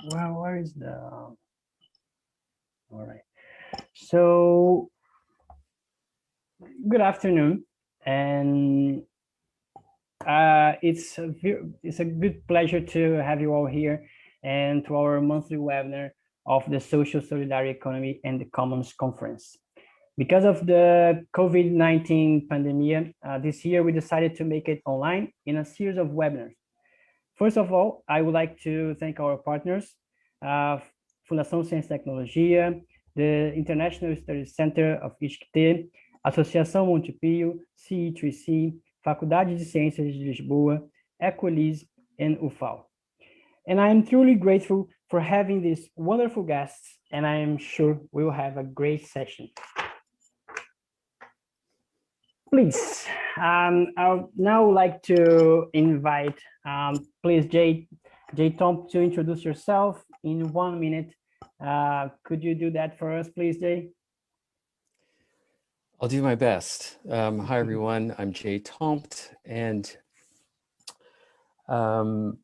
Well, where is the, all right. So good afternoon, and it's a good pleasure to have you all here and to our monthly webinar of the Social Solidarity Economy and the Commons Conference. Because of the COVID-19 pandemic, this year we decided to make it online in a series of webinars. First of all, I would like to thank our partners, Fundação Ciência e Tecnologia, the International Studies Center of ISCTE, Associação Monte Pio, CE3C, Faculdade de Ciências de Lisboa, EcoLis, and UFAL. And I am truly grateful for having these wonderful guests, and I am sure we will have a great session. Please, I would now like to invite, please, Jay Tompt, to introduce yourself in 1 minute. Could you do that for us, please, Jay? I'll do my best. Hi, everyone. I'm Jay Tompt, and I'm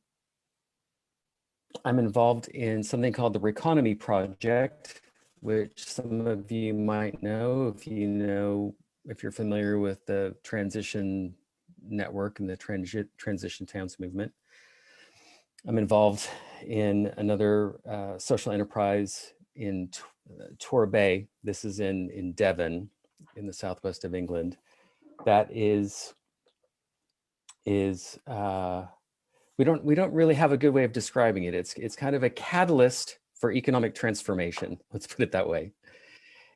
involved in something called the REconomy project, which some of you might know if you're familiar with the transition network and the transition towns movement. I'm involved in another social enterprise in Tor Bay. This is in Devon, in the southwest of England. That is we don't really have a good way of describing it. It's kind of a catalyst for economic transformation. Let's put it that way.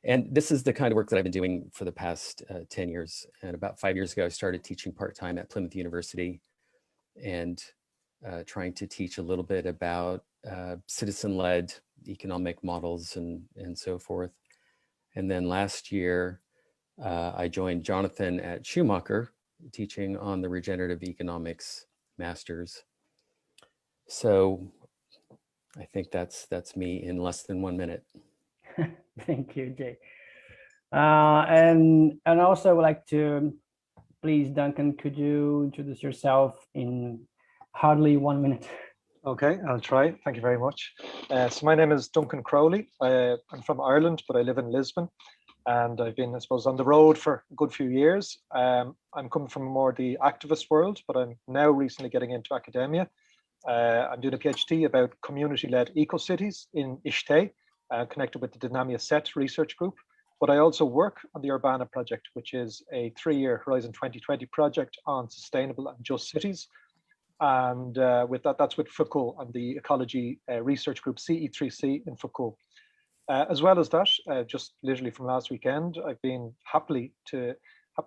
And this is the kind of work that I've been doing for the past 10 years. And about 5 years ago, I started teaching part-time at Plymouth University and trying to teach a little bit about citizen-led economic models and so forth. And then last year, I joined Jonathan at Schumacher, teaching on the regenerative economics masters. So I think that's me in less than 1 minute. Thank you, Jay. And also I would like to, please, Duncan, could you introduce yourself in hardly 1 minute? Okay, I'll try. Thank you very much. So my name is Duncan Crowley. I'm from Ireland, but I live in Lisbon. And I've been, I suppose, on the road for a good few years. I'm coming from more the activist world, but I'm now recently getting into academia. I'm doing a PhD about community-led eco-cities in ISCTE, connected with the Dynamia Set research group. But I also work on the UrbanA project, which is a 3-year Horizon 2020 project on sustainable and just cities. And with that's with Foucault and the ecology research group CE3C in Foucault. As well as that, just literally from last weekend, I've been happily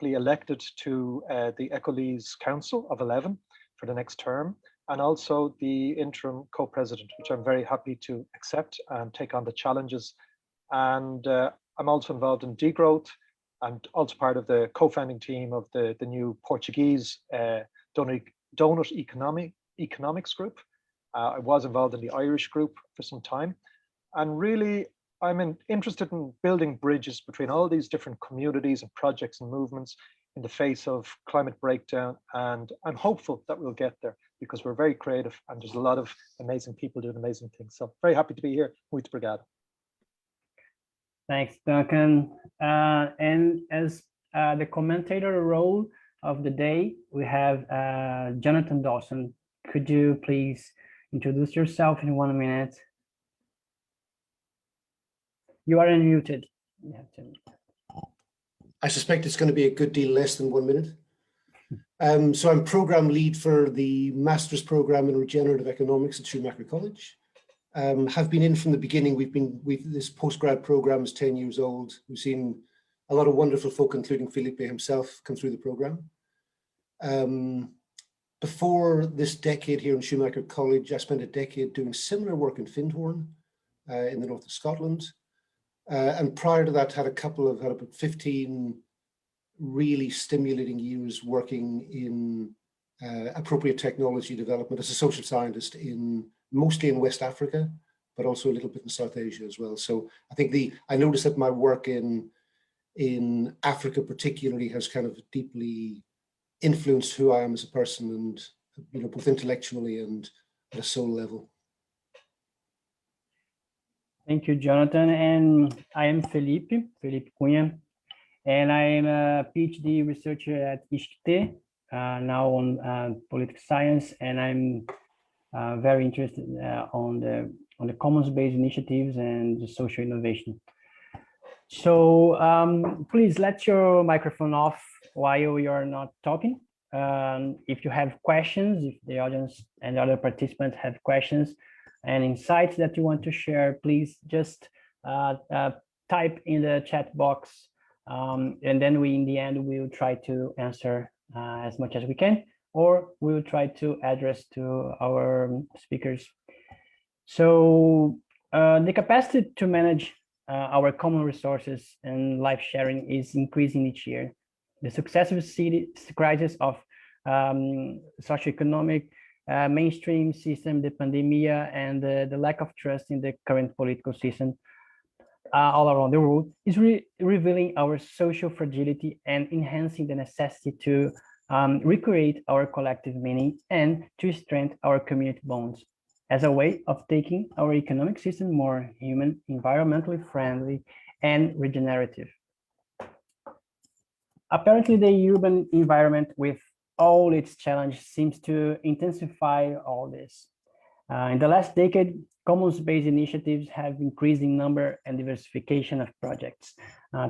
elected to the EcoLis Council of 11 for the next term, and also the interim co-president, which I'm very happy to accept and take on the challenges. And I'm also involved in degrowth and also part of the co-founding team of the new Portuguese donut economics group. I was involved in the Irish group for some time, and really I'm interested in building bridges between all these different communities and projects and movements in the face of climate breakdown, and I'm hopeful that we'll get there because we're very creative and there's a lot of amazing people doing amazing things. So very happy to be here. Muito obrigado. Thanks, Duncan. And as the commentator role of the day, we have Jonathan Dawson. Could you please introduce yourself in 1 minute? You are unmuted. You have to. I suspect it's going to be a good deal less than 1 minute. So I'm program lead for the master's program in regenerative economics at Schumacher College. Have been in from the beginning. This postgrad program is 10 years old. We've seen a lot of wonderful folk, including Felipe himself, come through the program. Before this decade here in Schumacher College, I spent a decade doing similar work in Findhorn in the north of Scotland. And prior to that, had about 15 really stimulating years working in appropriate technology development as a social scientist mostly in West Africa, but also a little bit in South Asia as well. So I think I noticed that my work in Africa particularly has kind of deeply influenced who I am as a person, and both intellectually and at a soul level. Thank you, Jonathan. And I am Felipe Cunha, and I am a PhD researcher at ISCTE, now on political science, and I'm very interested on the commons-based initiatives and the social innovation. So please let your microphone off while you're not talking. If you have questions, if the audience and the other participants have questions and insights that you want to share, please just type in the chat box, and then in the end, we'll try to answer as much as we can, or we'll try to address to our speakers. So the capacity to manage our common resources and life sharing is increasing each year. The successive crisis of socioeconomic mainstream system, the pandemic, and the lack of trust in the current political system all around the world is revealing our social fragility and enhancing the necessity to recreate our collective meaning and to strengthen our community bonds as a way of taking our economic system more human, environmentally friendly, and regenerative. Apparently, the urban environment with all its challenges seems to intensify all this. In the last decade, commons-based initiatives have increased in number and diversification of projects.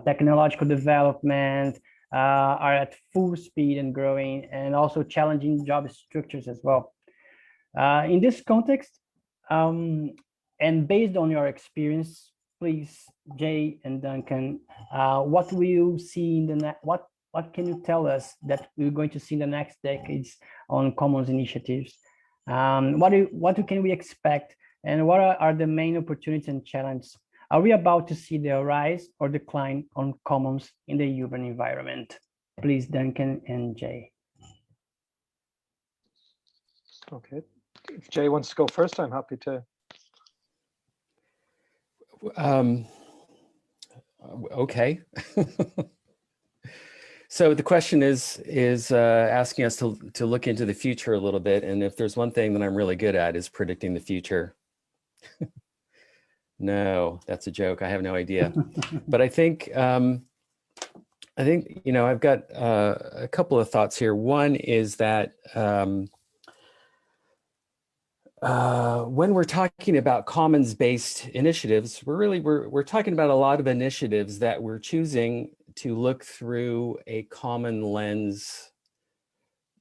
Technological development are at full speed and growing, and also challenging job structures as well. In this context, and based on your experience, please, Jay and Duncan, what will you see in the what can you tell us that we're going to see in the next decades on commons initiatives? What can we expect, and what are the main opportunities and challenges? Are we about to see the rise or decline on commons in the urban environment? Please, Duncan and Jay. Okay, if Jay wants to go first, I'm happy to. Okay. So the question is asking us to look into the future a little bit, and if there's one thing that I'm really good at is predicting the future. No, that's a joke. I have no idea. But I think you know, I've got a couple of thoughts here. One is that when we're talking about commons-based initiatives, we're talking about a lot of initiatives that we're choosing to look through a common lens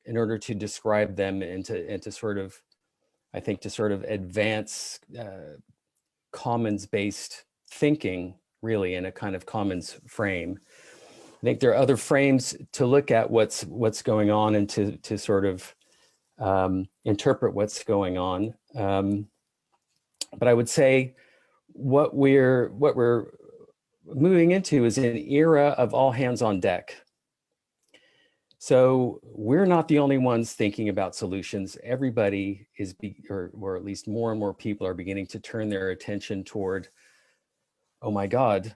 in order to describe them and to sort of, I think, to sort of advance commons-based thinking really in a kind of commons frame. I think there are other frames to look at what's going on and to sort of interpret what's going on. But I would say what we're moving into is an era of all hands on deck. So we're not the only ones thinking about solutions. Everybody is, or at least more and more people are beginning to turn their attention toward, oh my God,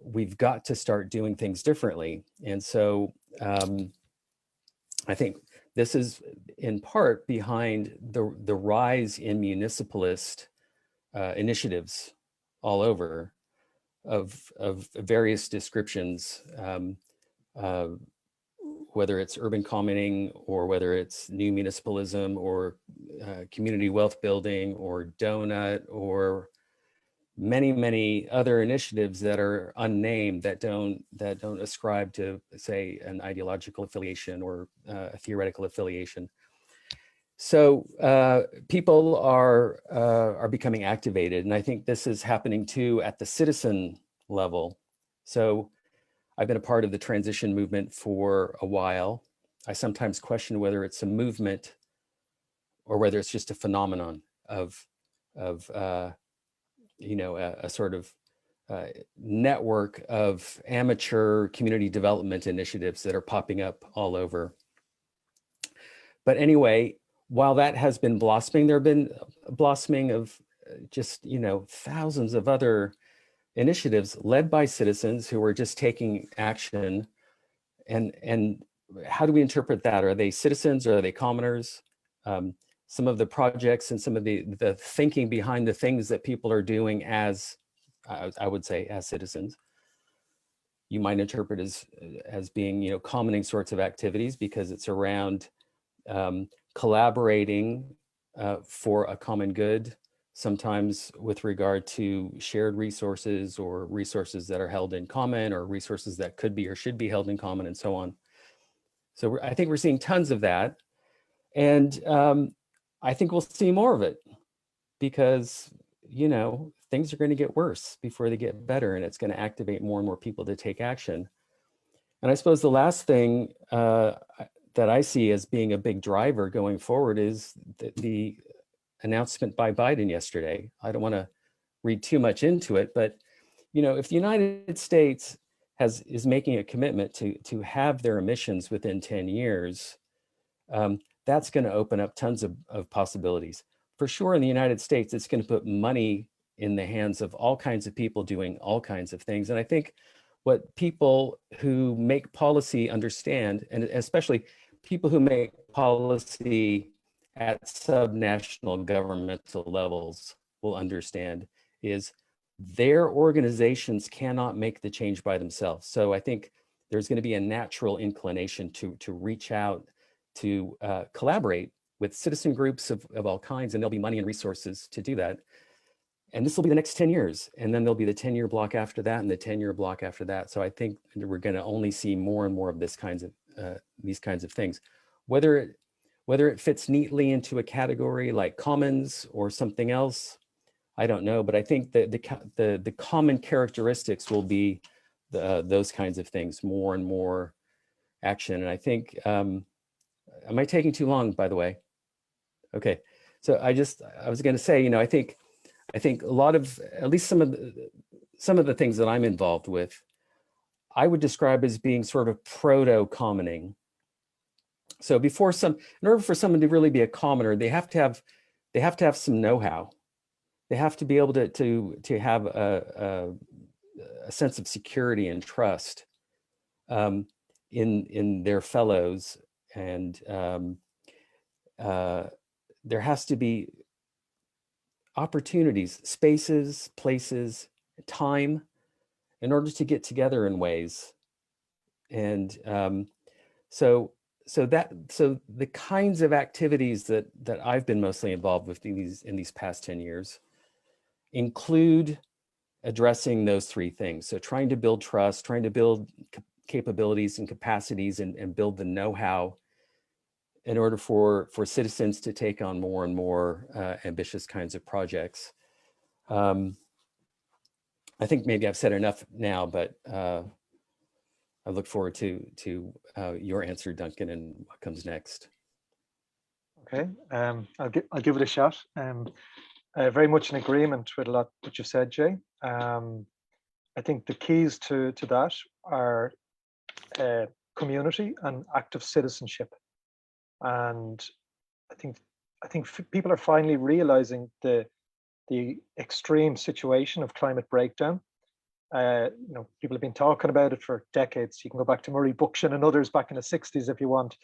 we've got to start doing things differently. And so I think this is in part behind the rise in municipalist initiatives all over of various descriptions, whether it's urban commoning or whether it's new municipalism or community wealth building or donut or many other initiatives that are unnamed that don't ascribe to, say, an ideological affiliation or a theoretical affiliation. So people are becoming activated, and I think this is happening too at the citizen level. So I've been a part of the transition movement for a while. I sometimes question whether it's a movement or whether it's just a phenomenon of you know, a sort of network of amateur community development initiatives that are popping up all over. But anyway, while that has been blossoming, there have been blossoming of just, you know, thousands of other initiatives led by citizens who are just taking action. And how do we interpret that? Are they citizens or are they commoners? some of the projects and some of the thinking behind the things that people are doing as, I would say, as citizens. You might interpret as being, you know, commoning sorts of activities because it's around collaborating for a common good, sometimes with regard to shared resources or resources that are held in common or resources that could be or should be held in common and so on. So I think we're seeing tons of that. And I think we'll see more of it because, you know, things are going to get worse before they get better, and it's going to activate more and more people to take action. And I suppose the last thing that I see as being a big driver going forward is the announcement by Biden yesterday. I don't want to read too much into it, but, you know, if the United States is making a commitment to have their emissions within 10 years, that's going to open up tons of possibilities. For sure, in the United States, it's going to put money in the hands of all kinds of people doing all kinds of things. And I think what people who make policy understand, and especially people who make policy at subnational governmental levels will understand, is their organizations cannot make the change by themselves. So I think there's going to be a natural inclination to reach out, to collaborate with citizen groups of all kinds, and there'll be money and resources to do that. And this will be the next 10 years. And then there'll be the 10-year block after that and the 10-year block after that. So I think we're going to only see more and more of these kinds of things. Whether it fits neatly into a category like commons or something else, I don't know. But I think that the common characteristics will be those kinds of things, more and more action. And I think, am I taking too long, by the way? Okay. So I was going to say, you know, I think a lot of, at least some of the things that I'm involved with, I would describe as being sort of proto-commoning. So in order for someone to really be a commoner, they have to have some know-how. They have to be able to have a sense of security and trust in their fellows, and there has to be opportunities, spaces, places, time, in order to get together in ways. And so the kinds of activities that I've been mostly involved with in these past 10 years include addressing those three things. So trying to build trust, trying to build capabilities and capacities, and build the know-how in order for citizens to take on more and more ambitious kinds of projects. I think maybe I've said enough now, but I look forward to your answer, Duncan, and what comes next. Okay, I'll give it a shot. Very much in agreement with a lot what you said, Jay. I think the keys to that are community and active citizenship. And I think people are finally realizing the extreme situation of climate breakdown. You know, people have been talking about it for decades. You can go back to Murray Bookchin and others back in the 60s if you want.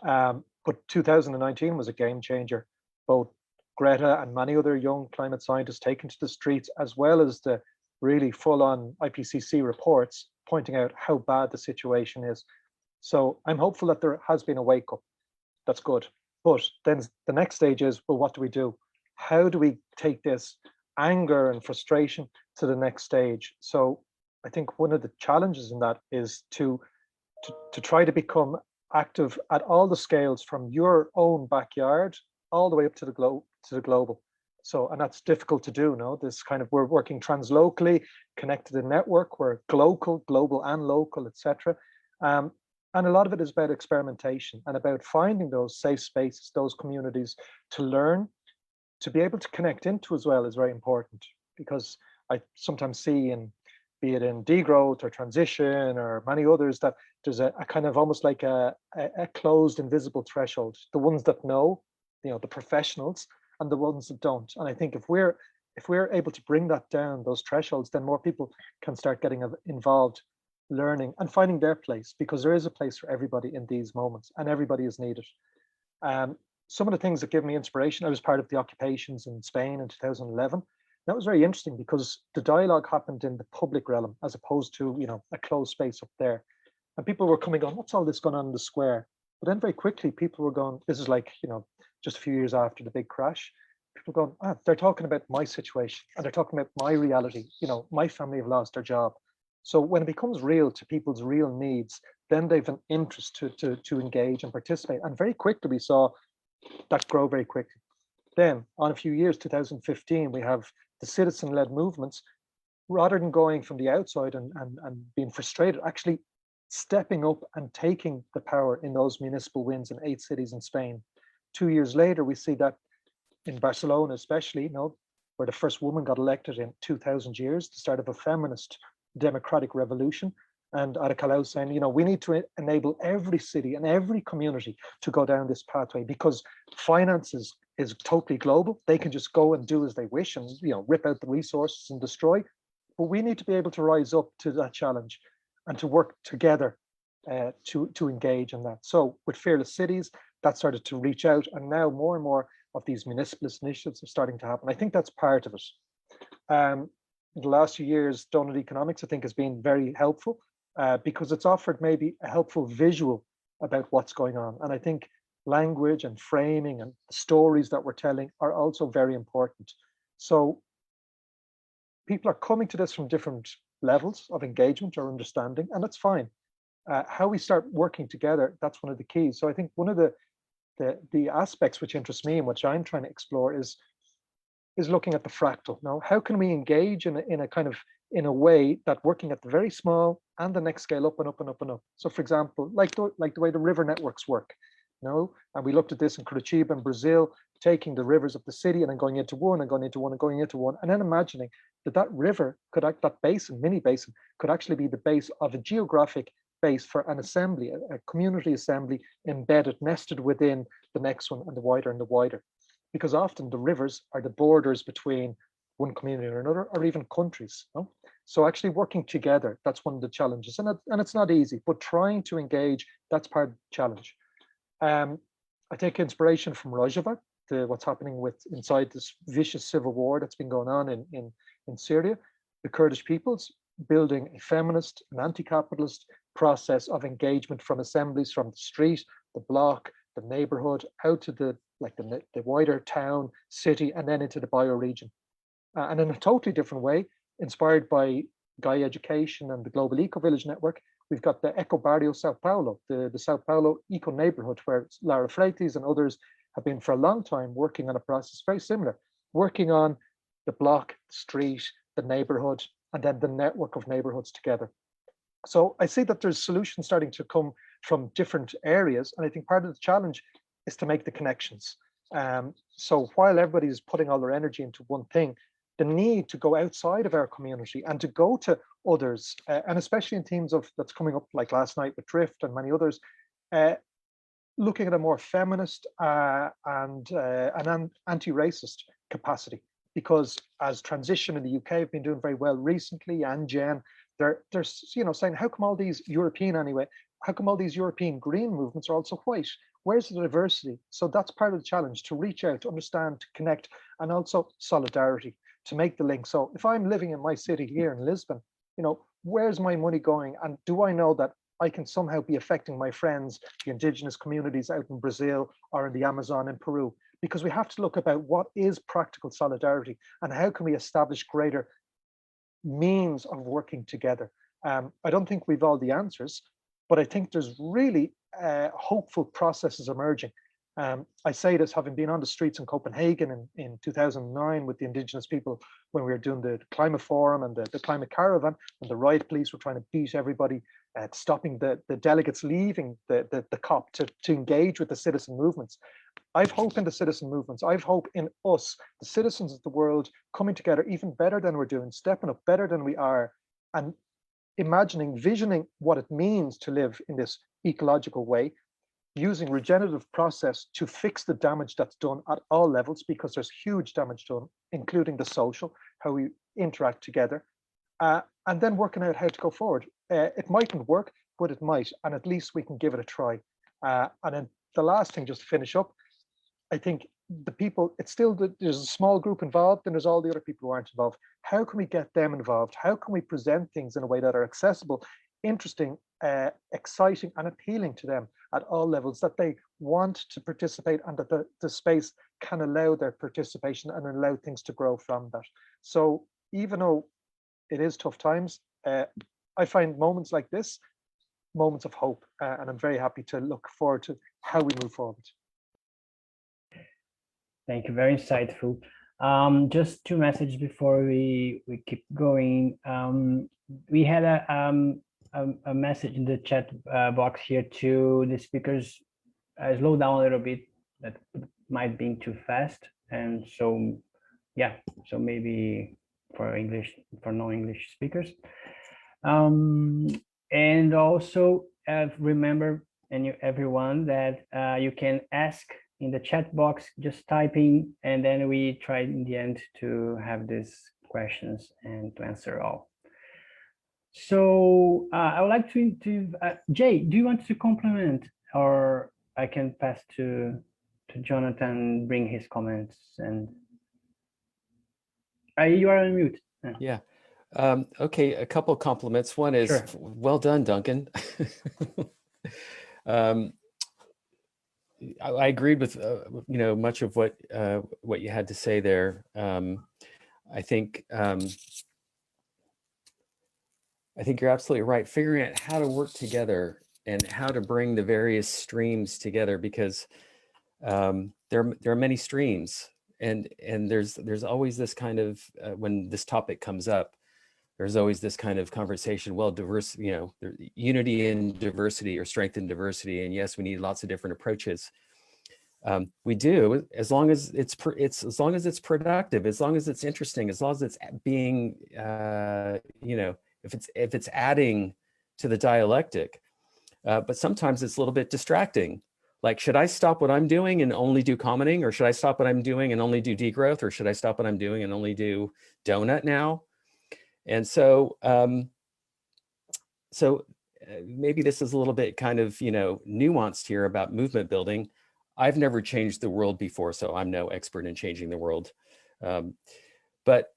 But 2019 was a game changer. Both Greta and many other young climate scientists taken to the streets, as well as the really full-on IPCC reports pointing out how bad the situation is. So I'm hopeful that there has been a wake-up. That's good. But then the next stage is, well, what do we do? How do we take this anger and frustration to the next stage? So I think one of the challenges in that is to try to become active at all the scales, from your own backyard all the way up to the global. So, and that's difficult to do. No, this kind of, we're working translocally, connected in network, we're global and local, etc. And a lot of it is about experimentation and about finding those safe spaces, those communities to learn, to be able to connect into as well is very important, because I sometimes see, be it in degrowth or transition or many others, that there's a kind of almost like a closed invisible threshold. The ones that know, you know, the professionals, and the ones that don't. And I think if we're able to bring that down, those thresholds, then more people can start getting involved, learning and finding their place, because there is a place for everybody in these moments and everybody is needed. some of the things that give me inspiration, I was part of the occupations in Spain in 2011. That was very interesting because the dialogue happened in the public realm as opposed to, you know, a closed space up there. And people were coming on, what's all this going on in the square? But then very quickly, people were going, this is like, you know, just a few years after the big crash, people going, they're talking about my situation and they're talking about my reality. You know, my family have lost their job. So when it becomes real to people's real needs, then they've an interest to engage and participate. And very quickly, we saw that grow very quickly. Then on a few years, 2015, we have the citizen-led movements, rather than going from the outside and being frustrated, actually stepping up and taking the power in those municipal wins in 8 cities in Spain. 2 years later, we see that in Barcelona, especially, you know, where the first woman got elected in 2000 years, the start of a feminist democratic revolution. And Ada Colau saying, you know, we need to enable every city and every community to go down this pathway because finances is totally global. They can just go and do as they wish and, you know, rip out the resources and destroy. But we need to be able to rise up to that challenge and to work together to engage in that. So with Fearless Cities, that started to reach out, and now more and more of these municipalist initiatives are starting to happen. I think that's part of it. In the last few years, Donut Economics, I think, has been very helpful because it's offered maybe a helpful visual about what's going on. And I think language and framing and the stories that we're telling are also very important. So people are coming to this from different levels of engagement or understanding, and that's fine. How we start working together, that's one of the keys. So I think one of the aspects which interests me and which I'm trying to explore is looking at the fractal. Now, how can we engage in a kind of, in a way that working at the very small and the next scale up and up and up and up. So for example, like the way the river networks work, you know, and we looked at this in Curitiba in Brazil, taking the rivers of the city and then going into one and going into one and going into one, and then imagining that river could act, that basin, mini basin, could actually be the base of a geographic base for an assembly, a community assembly embedded, nested within the next one, and the wider and the wider. Because often the rivers are the borders between one community or another, or even countries. No? So actually working together, that's one of the challenges. And it's not easy, but trying to engage, that's part of the challenge. I take inspiration from Rojava, what's happening inside this vicious civil war that's been going on in Syria. The Kurdish peoples building a feminist and anti-capitalist process of engagement from assemblies from the street, the block, the neighborhood, out to the wider town, city, and then into the bioregion. And in a totally different way, inspired by Gaia Education and the Global Eco Village Network, we've got the Eco Barrio Sao Paulo, the Sao Paulo eco neighborhood, where Lara Freitas and others have been for a long time working on a process very similar, working on the block, the street, the neighborhood, and then the network of neighborhoods together. So I see that there's solutions starting to come from different areas. And I think part of the challenge is to make the connections. So while everybody's putting all their energy into one thing, the need to go outside of our community and to go to others, and especially in themes of that's coming up like last night with Drift and many others, looking at a more feminist and an anti-racist capacity. Because as Transition in the UK have been doing very well recently, and Jen, they're saying, how come all these European how come all these European green movements are also white? Where's the diversity? So that's part of the challenge, to reach out, to understand, to connect, and also solidarity, to make the link. So if I'm living in my city here in Lisbon, where's my money going? And do I know that I can somehow be affecting my friends, the indigenous communities out in Brazil or in the Amazon in Peru? Because we have to look about what is practical solidarity and how can we establish greater means of working together. I don't think we've all the answers, but I think there's really hopeful processes emerging. I say this having been on the streets in Copenhagen in 2009 with the indigenous people when we were doing the climate forum and the climate caravan, and the riot police were trying to beat everybody, stopping the delegates leaving the COP to engage with the citizen movements. I've hope in the citizen movements. I've hope in us, the citizens of the world, coming together even better than we're doing, stepping up better than we are, and imagining, visioning what it means to live in this ecological way, using regenerative process to fix the damage that's done at all levels, because there's huge damage done, including the social, how we interact together, and then working out how to go forward. It mightn't work, but it might, and at least we can give it a try. And then the last thing, just to finish up, I think the people, it's still, there's a small group involved and there's all the other people who aren't involved. How can we get them involved? How can we present things in a way that are accessible, interesting, exciting and appealing to them at all levels, that they want to participate and that the space can allow their participation and allow things to grow from that. So even though it is tough times, I find moments like this moments of hope, and I'm very happy to look forward to how we move forward. Thank you, very insightful. Just two messages before we keep going. We had a message in the chat box here to the speakers, slow down a little bit, that might be too fast. And so, yeah, so maybe for non-English speakers. And also remember, everyone, that you can ask in the chat box, just typing, and then we try in the end to have these questions and to answer all. So I would like to Jay, do you want to complement, or I can pass to Jonathan, bring his comments? And you are on mute. Yeah. Okay, a couple of compliments. One is, sure. Well done, Duncan. I agreed with much of what you had to say there. I think you're absolutely right. Figuring out how to work together and how to bring the various streams together, because there are many streams, and there's always this kind of when this topic comes up, there's always this kind of conversation. Well, unity in diversity or strength in diversity, and yes, we need lots of different approaches. We do, as long as it's productive, as long as it's interesting, as long as it's being, if it's adding to the dialectic. But sometimes it's a little bit distracting. Like, should I stop what I'm doing and only do commenting, or should I stop what I'm doing and only do degrowth, or should I stop what I'm doing and only do donut now? And so, maybe this is a little bit kind of, nuanced here about movement building. I've never changed the world before, so I'm no expert in changing the world. But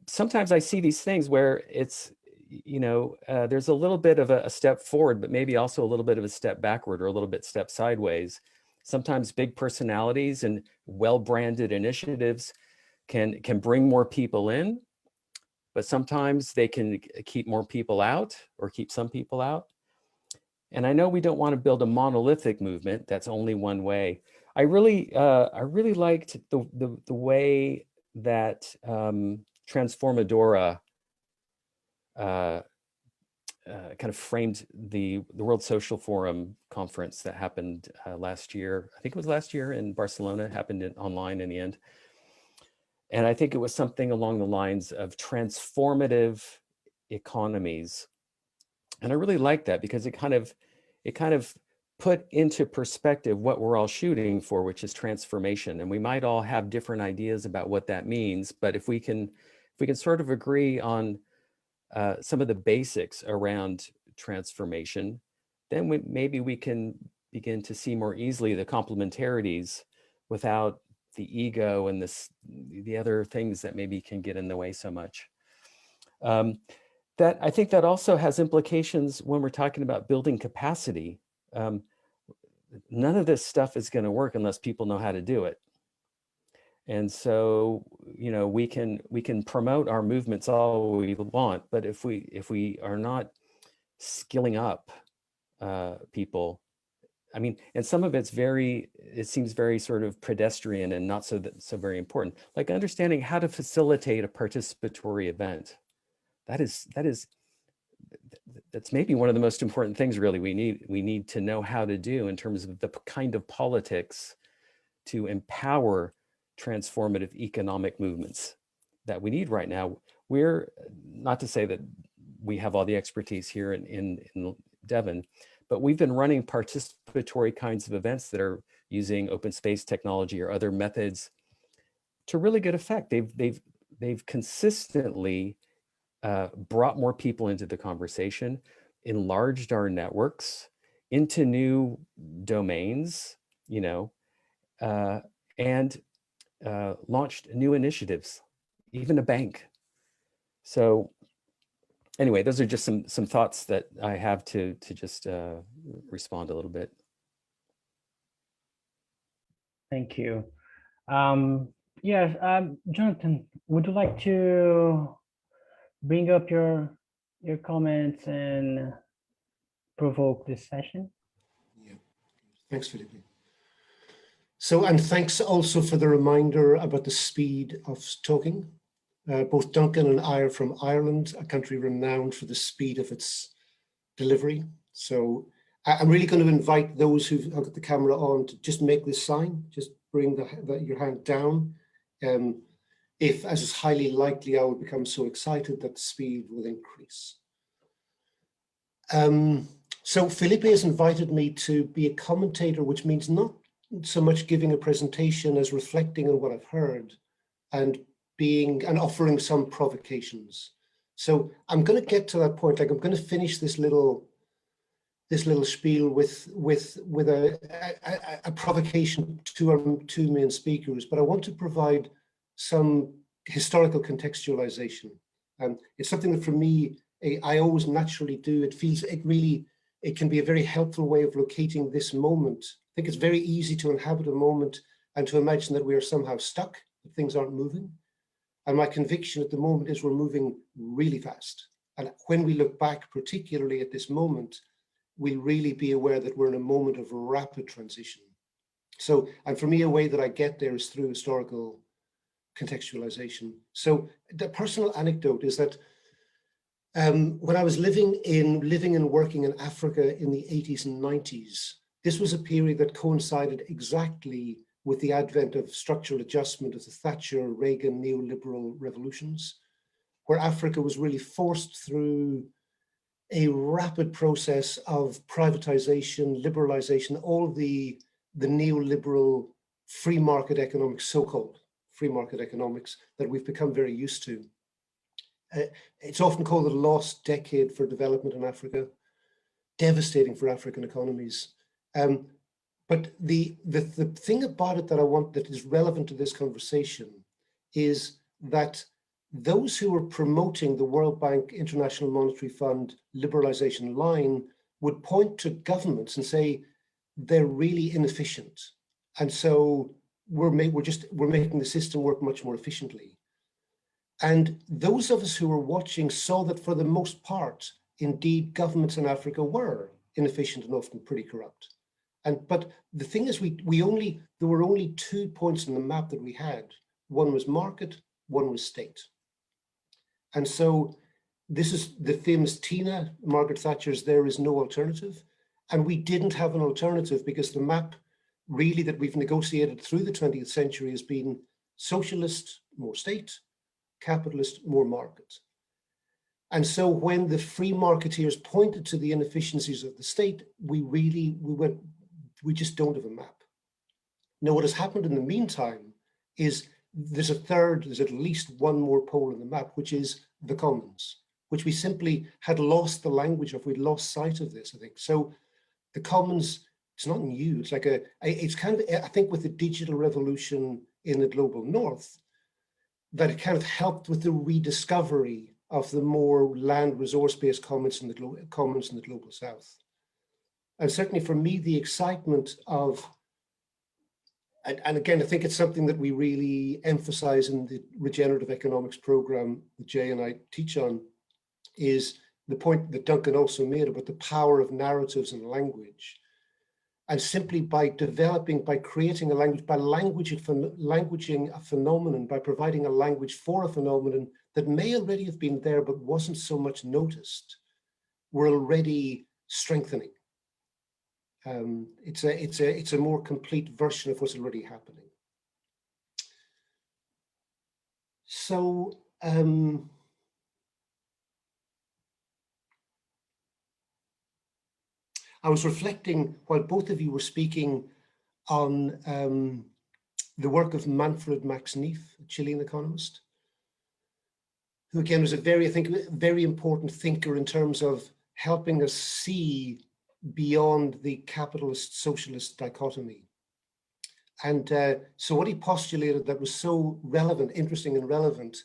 sometimes I see these things where it's, there's a little bit of a step forward, but maybe also a little bit of a step backward, or a little bit step sideways. Sometimes big personalities and well-branded initiatives can bring more people in, but sometimes they can keep more people out, or keep some people out. And I know we don't want to build a monolithic movement that's only one way. I really liked the way that Transformadora kind of framed the World Social Forum conference that happened last year. I think it was last year in Barcelona. It happened online in the end. And I think it was something along the lines of transformative economies. And I really like that, because it kind of put into perspective what we're all shooting for, which is transformation. And we might all have different ideas about what that means, but if we can sort of agree on some of the basics around transformation, then maybe we can begin to see more easily the complementarities without the ego and the other things that maybe can get in the way so much. That I think that also has implications when we're talking about building capacity. None of this stuff is going to work unless people know how to do it. And so, we can promote our movements all we want, but if we are not skilling up people, I mean, and some of it seems very sort of pedestrian and not so very important, like understanding how to facilitate a participatory event. That's maybe one of the most important things really we need to know how to do in terms of the kind of politics to empower transformative economic movements that we need right now. We're not to say that we have all the expertise here in Devon, but we've been running participatory kinds of events that are using open space technology or other methods to really good effect. They've consistently brought more people into the conversation, enlarged our networks into new domains, and launched new initiatives, even a bank. So anyway, those are just some thoughts that I have to just respond a little bit. Thank you. Yes, Jonathan, would you like to bring up your comments and provoke this session? Yeah, thanks, Felipe. So, and thanks also for the reminder about the speed of talking. Both Duncan and I are from Ireland, a country renowned for the speed of its delivery. So I'm really going to invite those who've got the camera on to just make this sign, just bring your hand down. If, as is highly likely, I will become so excited that the speed will increase. So Felipe has invited me to be a commentator, which means not so much giving a presentation as reflecting on what I've heard and offering some provocations. So I'm going to get to that point. Like, I'm going to finish this little spiel with a provocation to our two main speakers, but I want to provide some historical contextualization. It's something that for me, I always naturally do. It can be a very helpful way of locating this moment. I think it's very easy to inhabit a moment and to imagine that we are somehow stuck, that things aren't moving. And my conviction at the moment is we're moving really fast. And when we look back, particularly at this moment, we'll really be aware that we're in a moment of rapid transition. So, and for me, a way that I get there is through historical contextualization. So the personal anecdote is that when I was living and working in Africa in the 80s and 90s, this was a period that coincided exactly with the advent of structural adjustment of the Thatcher, Reagan, neoliberal revolutions, where Africa was really forced through a rapid process of privatization, liberalization, all the neoliberal free market economics, so-called free market economics that we've become very used to. It's often called the lost decade for development in Africa, devastating for African economies. But the thing about it that is relevant to this conversation is that those who are promoting the World Bank, International Monetary Fund liberalization line would point to governments and say they're really inefficient, and so we're making the system work much more efficiently. And those of us who were watching saw that for the most part, indeed, governments in Africa were inefficient and often pretty corrupt. But the thing is, there were only 2 points on the map that we had. One was market, one was state. And so this is the famous Tina, Margaret Thatcher's "There is no alternative." And we didn't have an alternative because the map really that we've negotiated through the 20th century has been socialist, more state, capitalist, more market. And so when the free marketeers pointed to the inefficiencies of the state, we just don't have a map. Now, what has happened in the meantime is there's at least one more pole in the map, which is the commons, which we simply had lost the language of. We'd lost sight of this, I think. So the commons, it's not new. It's like it's kind of, I think with the digital revolution in the global north, that it kind of helped with the rediscovery of the more land resource-based commons in the global south. And certainly for me, the excitement of, and again, I think it's something that we really emphasize in the regenerative economics program that Jay and I teach on, is the point that Duncan also made about the power of narratives and language. And simply by creating a language, by languaging a phenomenon, by providing a language for a phenomenon that may already have been there but wasn't so much noticed, we're already strengthening. It's a more complete version of what's already happening. So I was reflecting while both of you were speaking on the work of Manfred Max Neef, a Chilean economist, who again was I think, a very important thinker in terms of helping us see beyond the capitalist-socialist dichotomy. So what he postulated that was so relevant, interesting and relevant,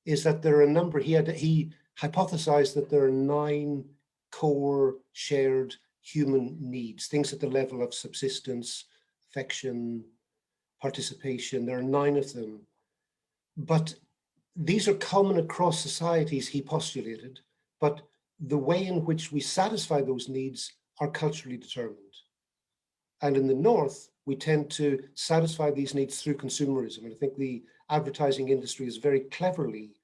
is that there are a number, he hypothesized that there are 9 core shared human needs, things at the level of subsistence, affection, participation. There are 9 of them. But these are common across societies, he postulated, but the way in which we satisfy those needs are culturally determined. And in the North, we tend to satisfy these needs through consumerism. And I think the advertising industry has very cleverly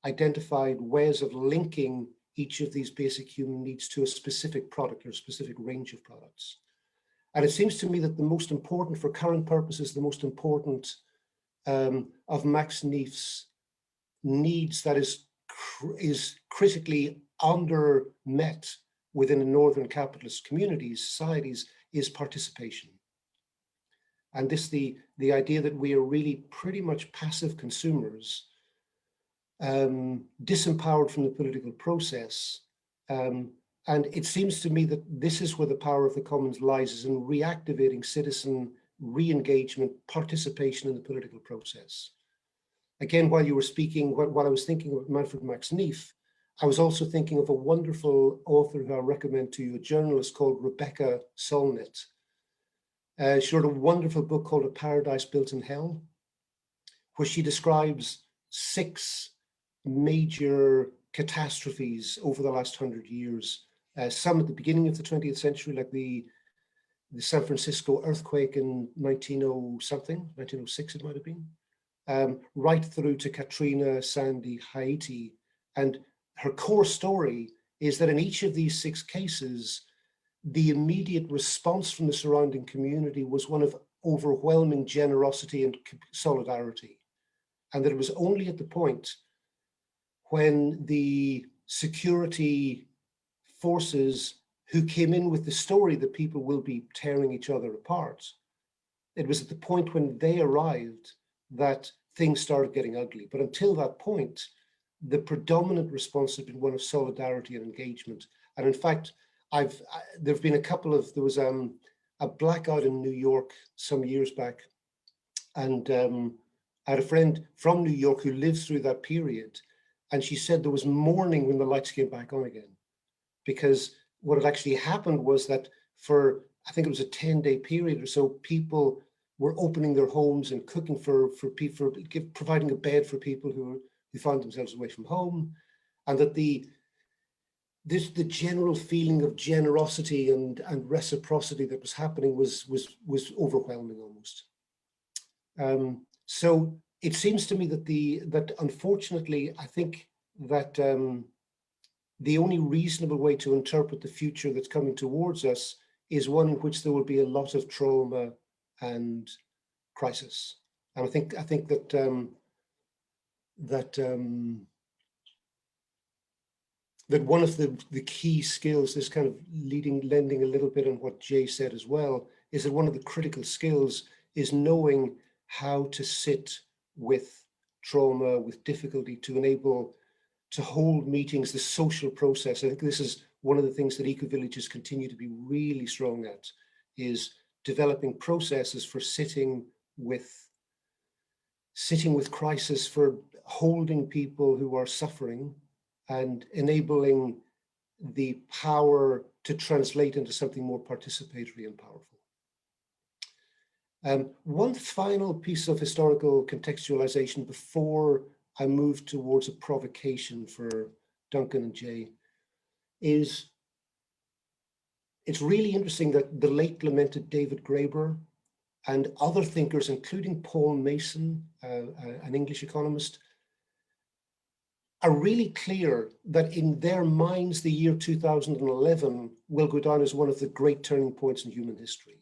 identified ways of linking each of these basic human needs to a specific product or a specific range of products. And it seems to me that the most important, for current purposes, the most important of Max Neef's needs that is critically under met within the Northern capitalist communities, societies, is participation. And this, the idea that we are really pretty much passive consumers, disempowered from the political process. And it seems to me that this is where the power of the commons lies, is in reactivating citizen re-engagement, participation in the political process. Again, while you were speaking, while I was thinking of Manfred Max Neef, I was also thinking of a wonderful author who I recommend to you, a journalist called Rebecca Solnit. She wrote a wonderful book called A Paradise Built in Hell, where she describes 6 major catastrophes over the last 100 years. Some at the beginning of the 20th century, like the San Francisco earthquake in 1906 it might have been, right through to Katrina, Sandy, Haiti. And her core story is that in each of these 6 cases, the immediate response from the surrounding community was one of overwhelming generosity and solidarity. And that it was only at the point when the security forces who came in with the story that people will be tearing each other apart, it was at the point when they arrived that things started getting ugly. But until that point, the predominant response had been one of solidarity and engagement. And in fact, there've been there was a blackout in New York some years back. And I had a friend from New York who lived through that period. And she said there was mourning when the lights came back on again. Because what had actually happened was that for, I think it was a 10-day period or so, people were opening their homes and cooking for people, providing a bed for people who found themselves away from home. And that the general feeling of generosity and reciprocity that was happening was overwhelming almost. So it seems to me that unfortunately, I think that the only reasonable way to interpret the future that's coming towards us is one in which there will be a lot of trauma and crisis. And I think that that one of the key skills, this kind of lending a little bit on what Jay said as well, is that one of the critical skills is knowing how to sit with trauma, with difficulty, to hold meetings, the social process. I think this is one of the things that eco-villages continue to be really strong at, is developing processes for sitting with crisis, for holding people who are suffering and enabling the power to translate into something more participatory and powerful. One final piece of historical contextualization before I move towards a provocation for Duncan and Jay is, it's really interesting that the late lamented David Graeber and other thinkers, including Paul Mason, an English economist, are really clear that in their minds, the year 2011 will go down as one of the great turning points in human history,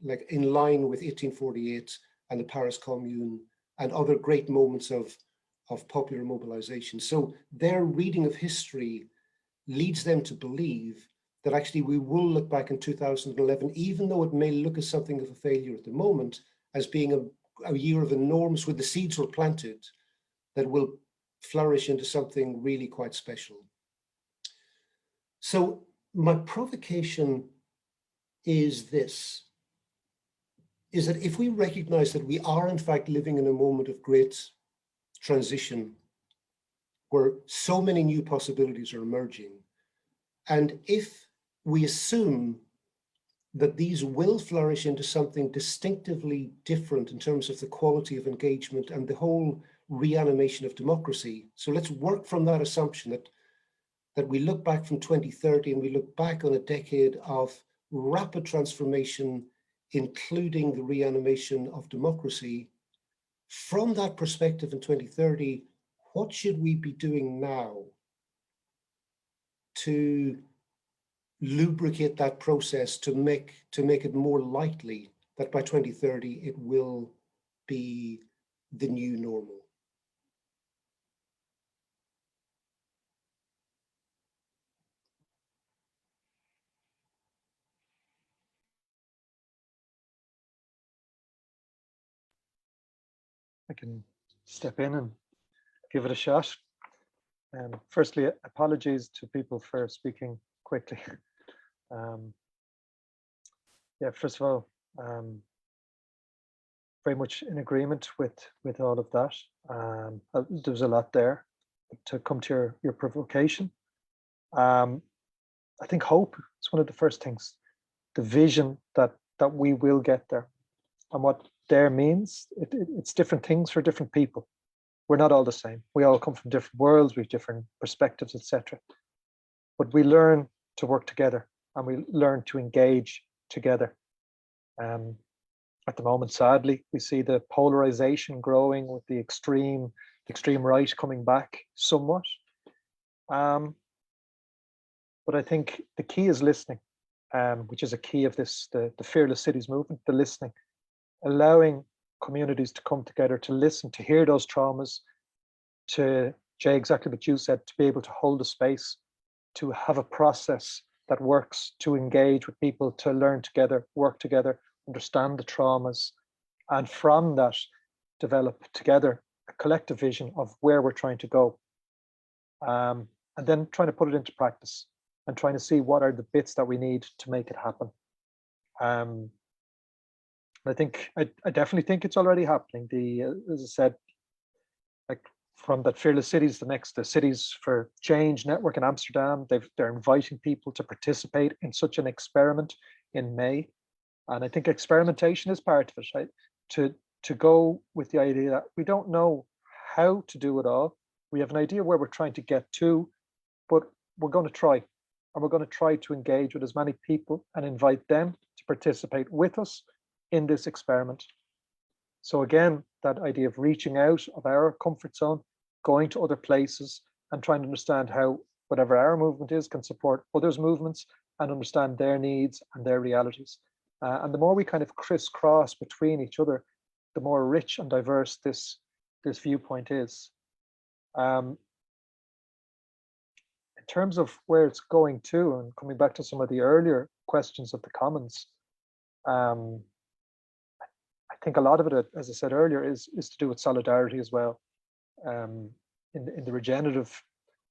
like in line with 1848 and the Paris Commune and other great moments of popular mobilization. So their reading of history leads them to believe that actually we will look back in 2011, even though it may look as something of a failure at the moment, as being a year of enormous, where the seeds were planted, that will flourish into something really quite special. So my provocation is this. is that if we recognize that we are in fact living in a moment of great transition where so many new possibilities are emerging, and if we assume that these will flourish into something distinctively different in terms of the quality of engagement and the whole reanimation of democracy. So let's work from that assumption that we look back from 2030 and we look back on a decade of rapid transformation, including the reanimation of democracy. From that perspective in 2030, what should we be doing now to lubricate that process to make it more likely that by 2030 it will be the new normal? I can step in and give it a shot. Firstly, apologies to people for speaking quickly. Yeah, first of all, very much in agreement with all of that. There's a lot there to come to your provocation. I think hope is one of the first things, the vision that we will get there. And what there means, it's different things for different people. We're not all the same. We all come from different worlds, we have different perspectives, etc. But we learn to work together and we learn to engage together. At the moment, sadly, we see the polarization growing with the extreme right coming back somewhat. But I think the key is listening, which is a key of this, the Fearless Cities movement, the listening, allowing communities to come together, to listen, to hear those traumas, to, Jay, exactly what you said, to be able to hold a space, to have a process that works, to engage with people, to learn together, work together, understand the traumas, and from that, develop together a collective vision of where we're trying to go. And then trying to put it into practice and trying to see what are the bits that we need to make it happen. I think I definitely think it's already happening. As I said, like from that Fearless Cities, the Cities for Change network in Amsterdam, they're inviting people to participate in such an experiment in May, and I think experimentation is part of it, right? To go with the idea that we don't know how to do it all. We have an idea where we're trying to get to, but we're going to try, and we're going to try to engage with as many people and invite them to participate with us in this experiment. So again, that idea of reaching out of our comfort zone, going to other places and trying to understand how whatever our movement is can support others' movements and understand their needs and their realities. And the more we kind of crisscross between each other, the more rich and diverse this viewpoint is. In terms of where it's going to, and coming back to some of the earlier questions of the Commons, I think a lot of it, as I said earlier, is to do with solidarity as well. In the regenerative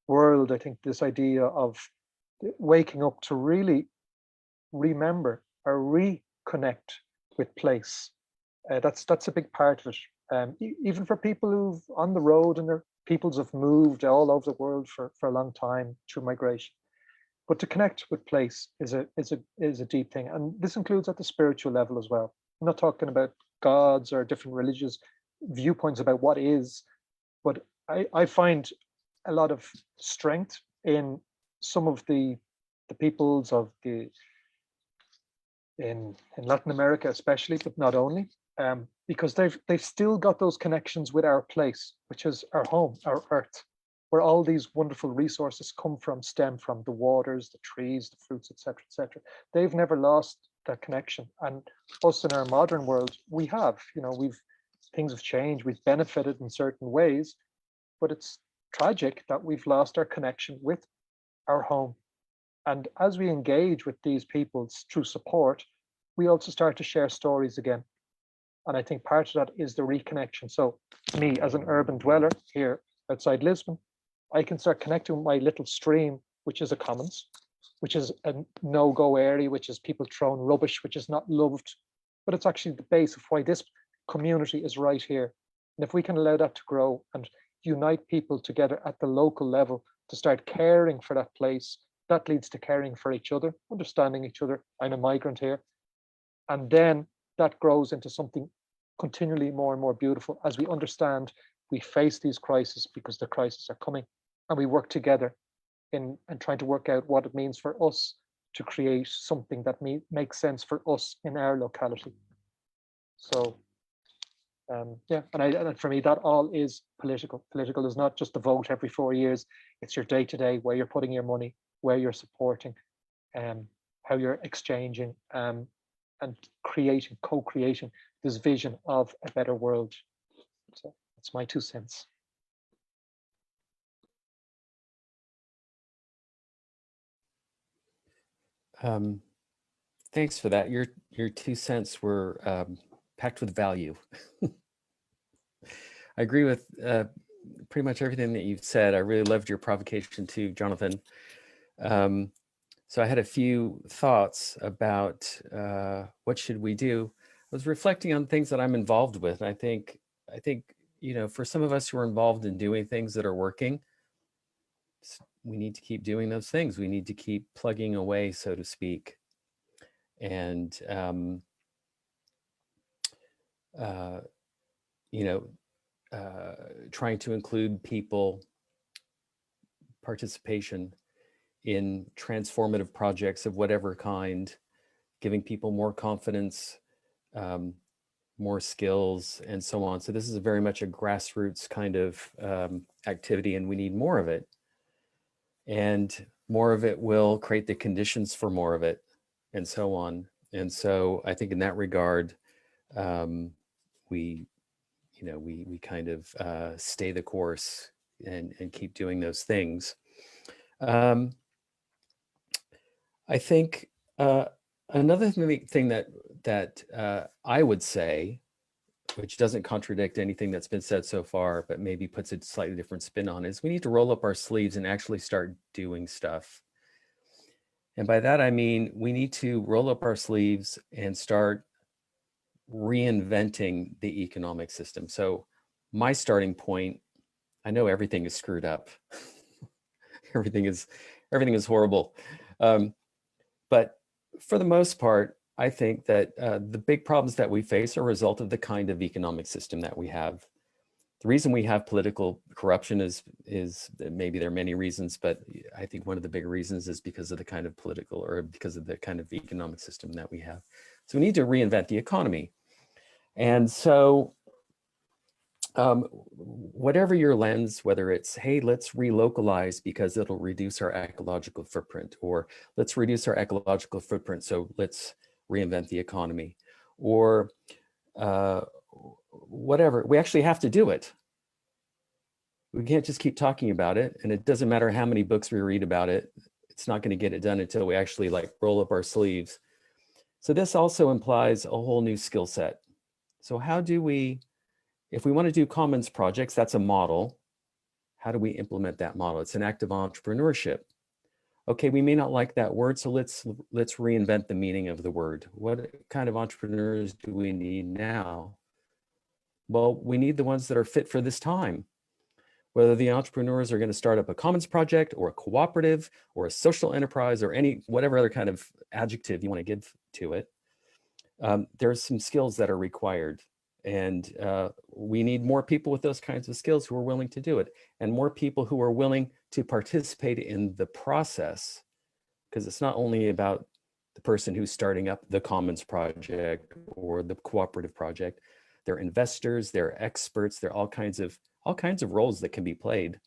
world, I think this idea of waking up to really remember or reconnect with place, that's a big part of it. Even for people who've on the road and their peoples have moved all over the world for a long time through migration, but to connect with place is a deep thing, and this includes at the spiritual level as well. I'm not talking about gods or different religious viewpoints about what is, but I find a lot of strength in some of the peoples of in Latin America especially, but not only, because they've still got those connections with our place, which is our home, our earth, where all these wonderful resources stem from the waters, the trees, the fruits, etc., etc. They've never lost that connection, and us in our modern world, we have. Things have changed. We've benefited in certain ways, but it's tragic that we've lost our connection with our home. And as we engage with these peoples through support, we also start to share stories again. And I think part of that is the reconnection. So me, as an urban dweller here outside Lisbon, I can start connecting with my little stream, which is a commons, which is a no-go area, which is people throwing rubbish, which is not loved. but it's actually the base of why this community is right here. And if we can allow that to grow and unite people together at the local level to start caring for that place, that leads to caring for each other, understanding each other. I'm a migrant here. And then that grows into something continually more and more beautiful as we understand we face these crises because the crises are coming, and we work together in and trying to work out what it means for us to create something that makes sense for us in our locality. So yeah, and for me, that all is political. Political is not just the vote every 4 years. It's your day-to-day, where you're putting your money, where you're supporting, how you're exchanging, and creating, co-creating this vision of a better world. So that's my 2 cents. Thanks for that. Your 2 cents were packed with value. I agree with pretty much everything that you've said. I really loved your provocation too, Jonathan. So I had a few thoughts about what should we do. I was reflecting on things that I'm involved with. And I think, you know, for some of us who are involved in doing things that are working, we need to keep doing those things. We need to keep plugging away, so to speak. And, you know, trying to include people participation in transformative projects of whatever kind, giving people more confidence, more skills, and so on. So this is very much a grassroots kind of activity, and we need more of it. And more of it will create the conditions for more of it, and so on. And so I think in that regard, we kind of stay the course and keep doing those things. I think another thing that I would say, which doesn't contradict anything that's been said so far, but maybe puts a slightly different spin on it, is we need to roll up our sleeves and actually start doing stuff. And by that, I mean, we need to roll up our sleeves and start reinventing the economic system. So my starting point, I know everything is screwed up. everything is horrible. But for the most part, I think that the big problems that we face are a result of the kind of economic system that we have. The reason we have political corruption is maybe there are many reasons, but I think one of the big reasons is because of the kind of political, or because of the kind of economic system that we have. So we need to reinvent the economy. And so whatever your lens, whether it's, hey, let's relocalize because it'll reduce our ecological footprint, or let's reduce our ecological footprint, so let's reinvent the economy, or whatever, we actually have to do it. We can't just keep talking about it, and it doesn't matter how many books we read about it. It's not going to get it done until we actually like roll up our sleeves. So this also implies a whole new skill set. So how do we, if we want to do commons projects, that's a model. How do we implement that model? It's an act of entrepreneurship. Okay, we may not like that word, so let's reinvent the meaning of the word. What kind of entrepreneurs do we need now? Well, we need the ones that are fit for this time. Whether the entrepreneurs are going to start up a commons project or a cooperative or a social enterprise or whatever other kind of adjective you want to give to it, there's some skills that are required. And we need more people with those kinds of skills who are willing to do it, and more people who are willing to participate in the process, because it's not only about the person who's starting up the commons project or the cooperative project. They're investors, they're experts, there are all kinds of roles that can be played.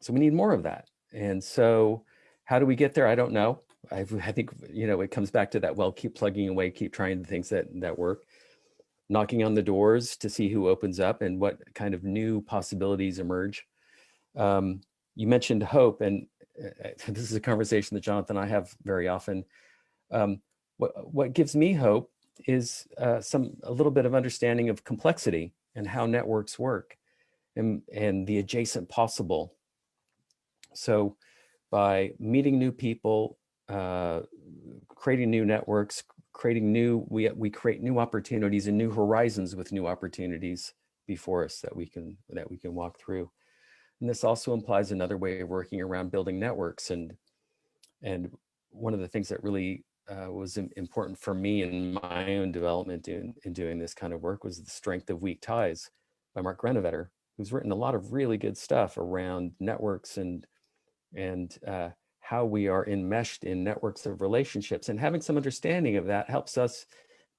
So we need more of that. And so how do we get there? I don't know. I think, you know, it comes back to that, well, keep plugging away, keep trying the things that work, knocking on the doors to see who opens up and what kind of new possibilities emerge. You mentioned hope, and this is a conversation that Jonathan and I have very often. What gives me hope is a little bit of understanding of complexity and how networks work, and the adjacent possible. So by meeting new people, creating new networks, creating we create new opportunities and new horizons with new opportunities before us that we can walk through. And this also implies another way of working around building networks. And one of the things that really was important for me in my own development in doing this kind of work was The Strength of Weak Ties by Mark Grenovetter, who's written a lot of really good stuff around networks and how we are enmeshed in networks of relationships. And having some understanding of that helps us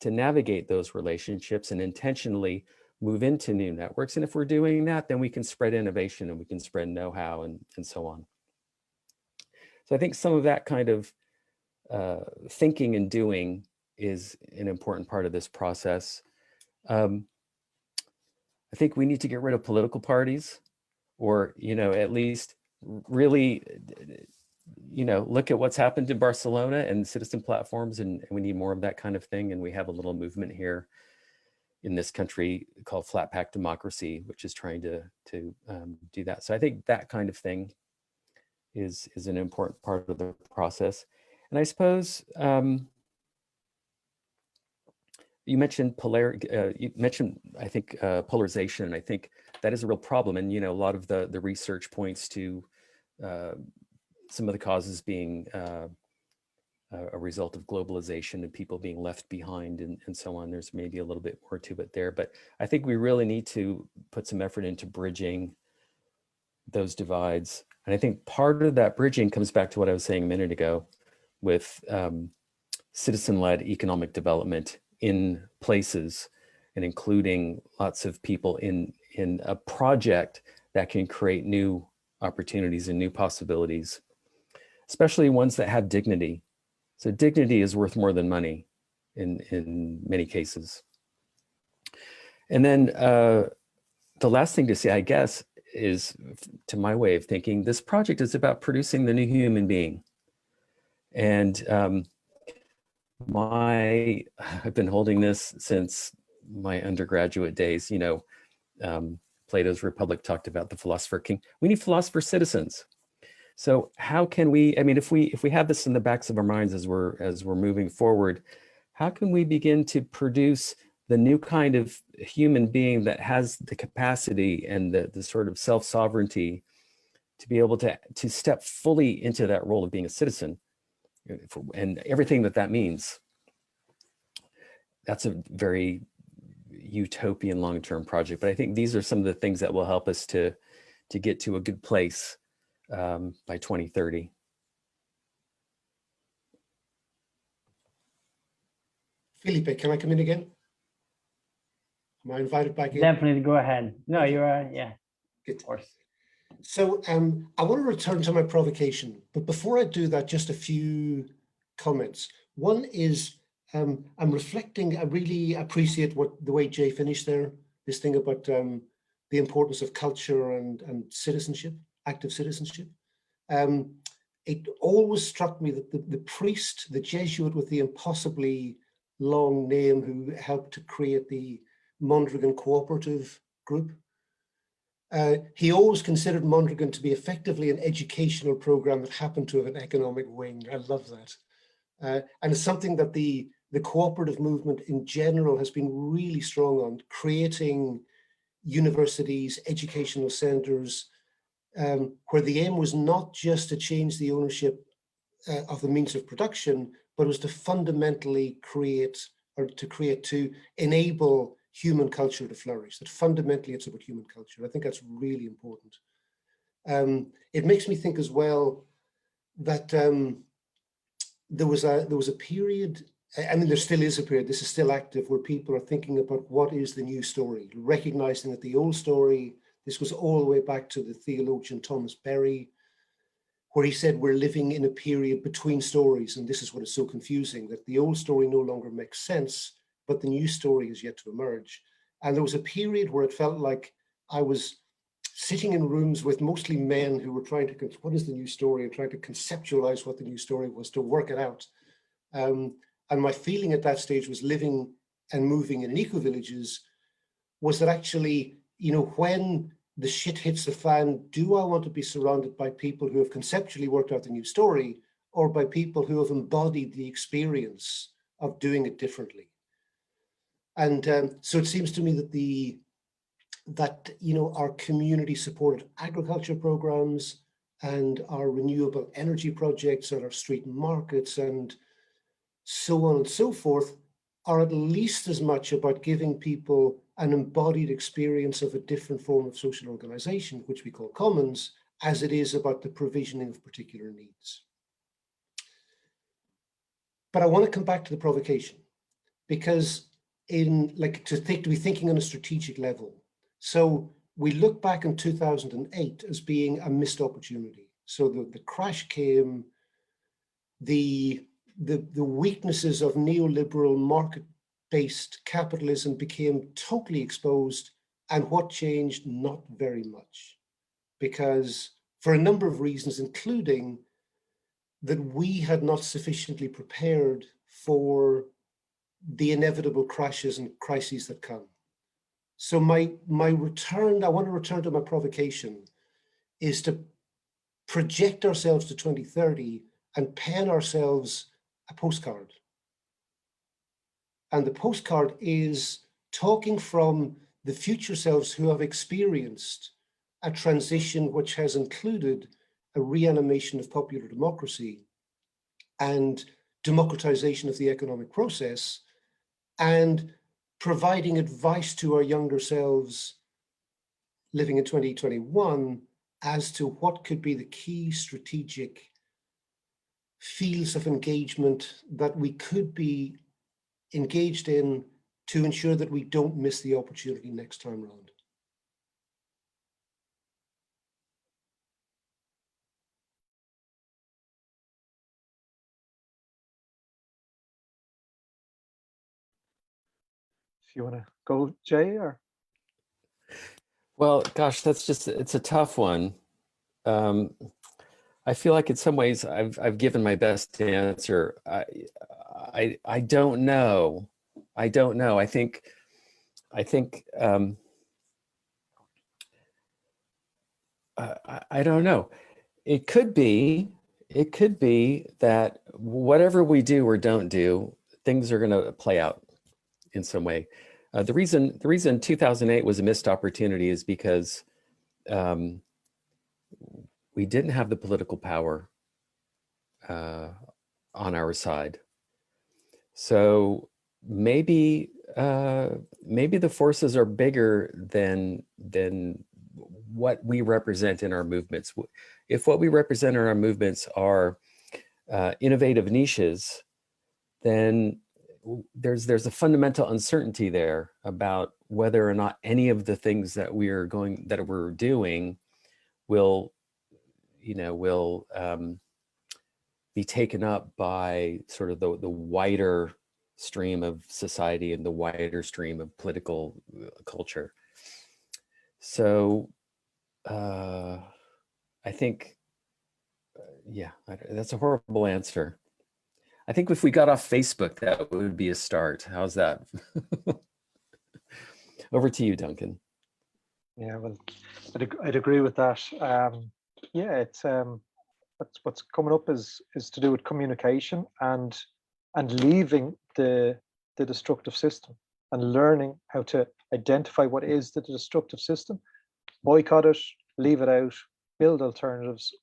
to navigate those relationships and intentionally move into new networks. And if we're doing that, then we can spread innovation and we can spread know-how and so on. So I think some of that kind of thinking and doing is an important part of this process. I think we need to get rid of political parties, or, at least really, look at what's happened in Barcelona and citizen platforms, and we need more of that kind of thing. And we have a little movement here in this country called Flat Pack Democracy, which is trying to do that. So I think that kind of thing is an important part of the process. And I suppose you mentioned I think polarization, and I think that is a real problem. And a lot of the research points to some of the causes being a result of globalization and people being left behind and so on. There's maybe a little bit more to it there, but I think we really need to put some effort into bridging those divides. And I think part of that bridging comes back to what I was saying a minute ago with citizen-led economic development in places, and including lots of people in a project that can create new opportunities and new possibilities, especially ones that have dignity. So dignity is worth more than money in many cases. And then the last thing to say, I guess, is, to my way of thinking, this project is about producing the new human being. And I've been holding this since my undergraduate days. Plato's Republic talked about the philosopher king. We need philosopher citizens. So how can we, if we have this in the backs of our minds as we're moving forward, how can we begin to produce the new kind of human being that has the capacity and the sort of self-sovereignty to be able to step fully into that role of being a citizen and everything that means? That's a very utopian long-term project, but I think these are some of the things that will help us to get to a good place by 2030. Felipe, can I come in again? Am I invited back in? Definitely go ahead. No, you are, yeah, Good. of course. So I want to return to my provocation, but before I do that, just a few comments. One is I'm reflecting, I really appreciate the way Jay finished there, this thing about the importance of culture and citizenship, active citizenship. It always struck me that the priest, the Jesuit with the impossibly long name who helped to create the Mondragon Cooperative Group, he always considered Mondragon to be effectively an educational program that happened to have an economic wing. I love that. And it's something that the cooperative movement in general has been really strong on, creating universities, educational centers, where the aim was not just to change the ownership of the means of production, but was to fundamentally to enable human culture to flourish, that fundamentally it's about human culture. I think that's really important. It makes me think as well that there was a period, there still is a period, this is still active, where people are thinking about what is the new story, recognizing that the old story, this was all the way back to the theologian Thomas Berry, where he said we're living in a period between stories, and this is what is so confusing, that the old story no longer makes sense, but the new story is yet to emerge. And there was a period where it felt like I was sitting in rooms with mostly men who were trying to, what is the new story, and trying to conceptualize what the new story was, to work it out. And my feeling at that stage was, living and moving in eco-villages, was that actually, when the shit hits the fan, do I want to be surrounded by people who have conceptually worked out the new story, or by people who have embodied the experience of doing it differently. And so it seems to me that our community supported agriculture programs and our renewable energy projects and our street markets and so on and so forth are at least as much about giving people an embodied experience of a different form of social organization, which we call commons, as it is about the provisioning of particular needs. But I want to come back to the provocation, because to be thinking on a strategic level. So we look back in 2008 as being a missed opportunity. So the crash came, the weaknesses of neoliberal market-based capitalism became totally exposed, and what changed? Not very much, because for a number of reasons, including that we had not sufficiently prepared for the inevitable crashes and crises that come. So I want to return to my provocation, is to project ourselves to 2030 and pen ourselves a postcard. And the postcard is talking from the future selves who have experienced a transition which has included a reanimation of popular democracy and democratization of the economic process, and providing advice to our younger selves living in 2021 as to what could be the key strategic fields of engagement that we could be engaged in to ensure that we don't miss the opportunity next time around. If you want to go, Jay, or? Well, gosh, it's a tough one. I feel like in some ways I've given my best answer. I don't know. I don't know. I think I don't know. It could be that whatever we do or don't do, things are going to play out in some way. The reason 2008 was a missed opportunity is because we didn't have the political power on our side. So maybe the forces are bigger than what we represent in our movements. If what we represent in our movements are innovative niches, then there's a fundamental uncertainty there about whether or not any of the things that we're doing will be taken up by sort of the wider stream of society and the wider stream of political culture. So I think, that's a horrible answer. I think if we got off Facebook, that would be a start. How's that? Over to you, Duncan. Yeah, well, I'd agree with that. Yeah, it's what's coming up is to do with communication and leaving the destructive system and learning how to identify what is the destructive system, boycott it, leave it out, build alternatives,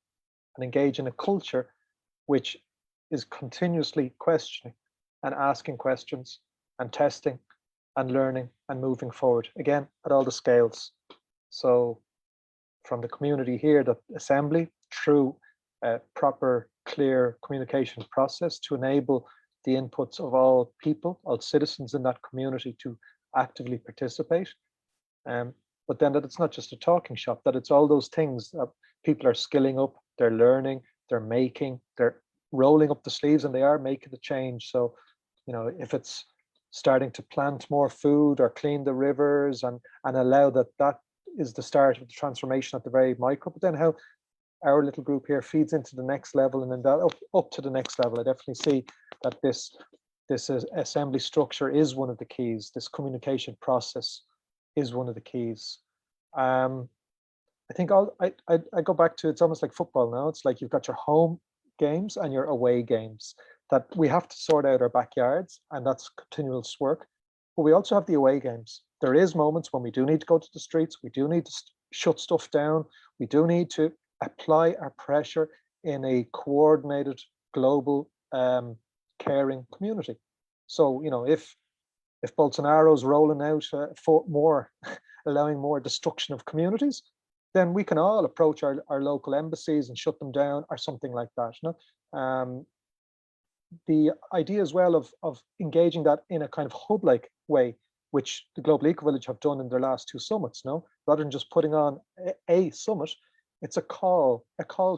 and engage in a culture which is continuously questioning and asking questions and testing and learning and moving forward, again, at all the scales. So from the community here, the assembly, through a proper, clear communication process to enable the inputs of all people, all citizens in that community to actively participate. But then that it's not just a talking shop, that it's all those things that people are skilling up, they're learning, they're making, they're rolling up the sleeves, and they are making the change. So, if it's starting to plant more food or clean the rivers and allow that is the start of the transformation at the very micro, but then how our little group here feeds into the next level, and then that up to the next level. I definitely see that this assembly structure is one of the keys. This communication process is one of the keys. I think I go back to, it's almost like football now. It's like you've got your home games and your away games. that we have to sort out our backyards, and that's continuous work. But we also have the away games. There is moments when we do need to go to the streets, we do need to shut stuff down, we do need to apply our pressure in a coordinated, global, caring community. So, you know, if Bolsonaro's rolling out for more, allowing more destruction of communities, then we can all approach our local embassies and shut them down or something like that. You know? The idea as well of engaging that in a kind of hub-like way, which the Global Eco Village have done in their last 2 summits, no? Rather than just putting on a summit, it's a call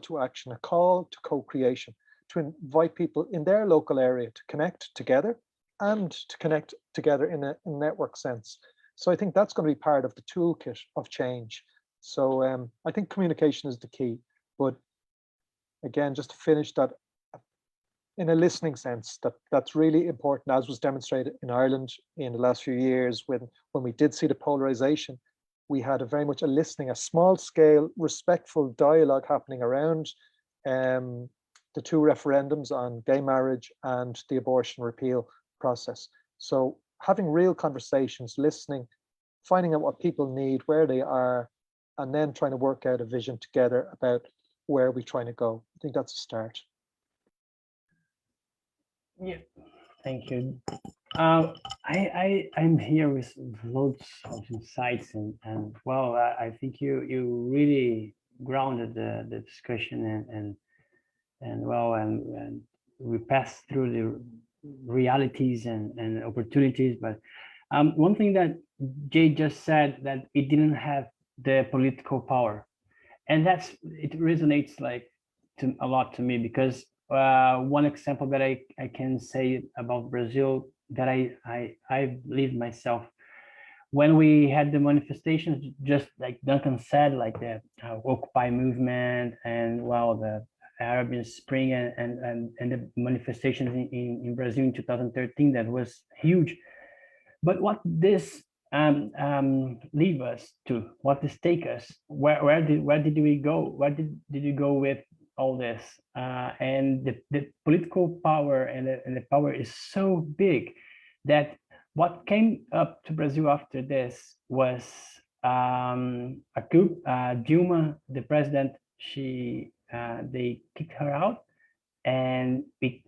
to action, a call to co-creation, to invite people in their local area to connect together and to connect together in a network sense. So I think that's going to be part of the toolkit of change. So I think communication is the key. But again, just to finish that, in a listening sense, that's really important, as was demonstrated in Ireland in the last few years when we did see the polarization. We had very much a listening, a small scale, respectful dialogue happening around the 2 referendums on gay marriage and the abortion repeal process. So having real conversations, listening, finding out what people need, where they are, and then trying to work out a vision together about where we're trying to go. I think that's a start. Yeah, thank you. I'm here with loads of insights and well, I think you really grounded the discussion and we passed through the realities and opportunities. But one thing that Jay just said, that it didn't have the political power, and it resonates like a lot to me, because one example that I can say about Brazil that I've lived myself, when we had the manifestations, just like Duncan said, like the Occupy movement and well, the Arab Spring and the manifestations in Brazil in 2013, that was huge. But what this lead us to, what this take us, where did we go? Where did you go with all this? And the political power and the power is so big that what came up to Brazil after this was a coup. Dilma, the president, they kicked her out, and it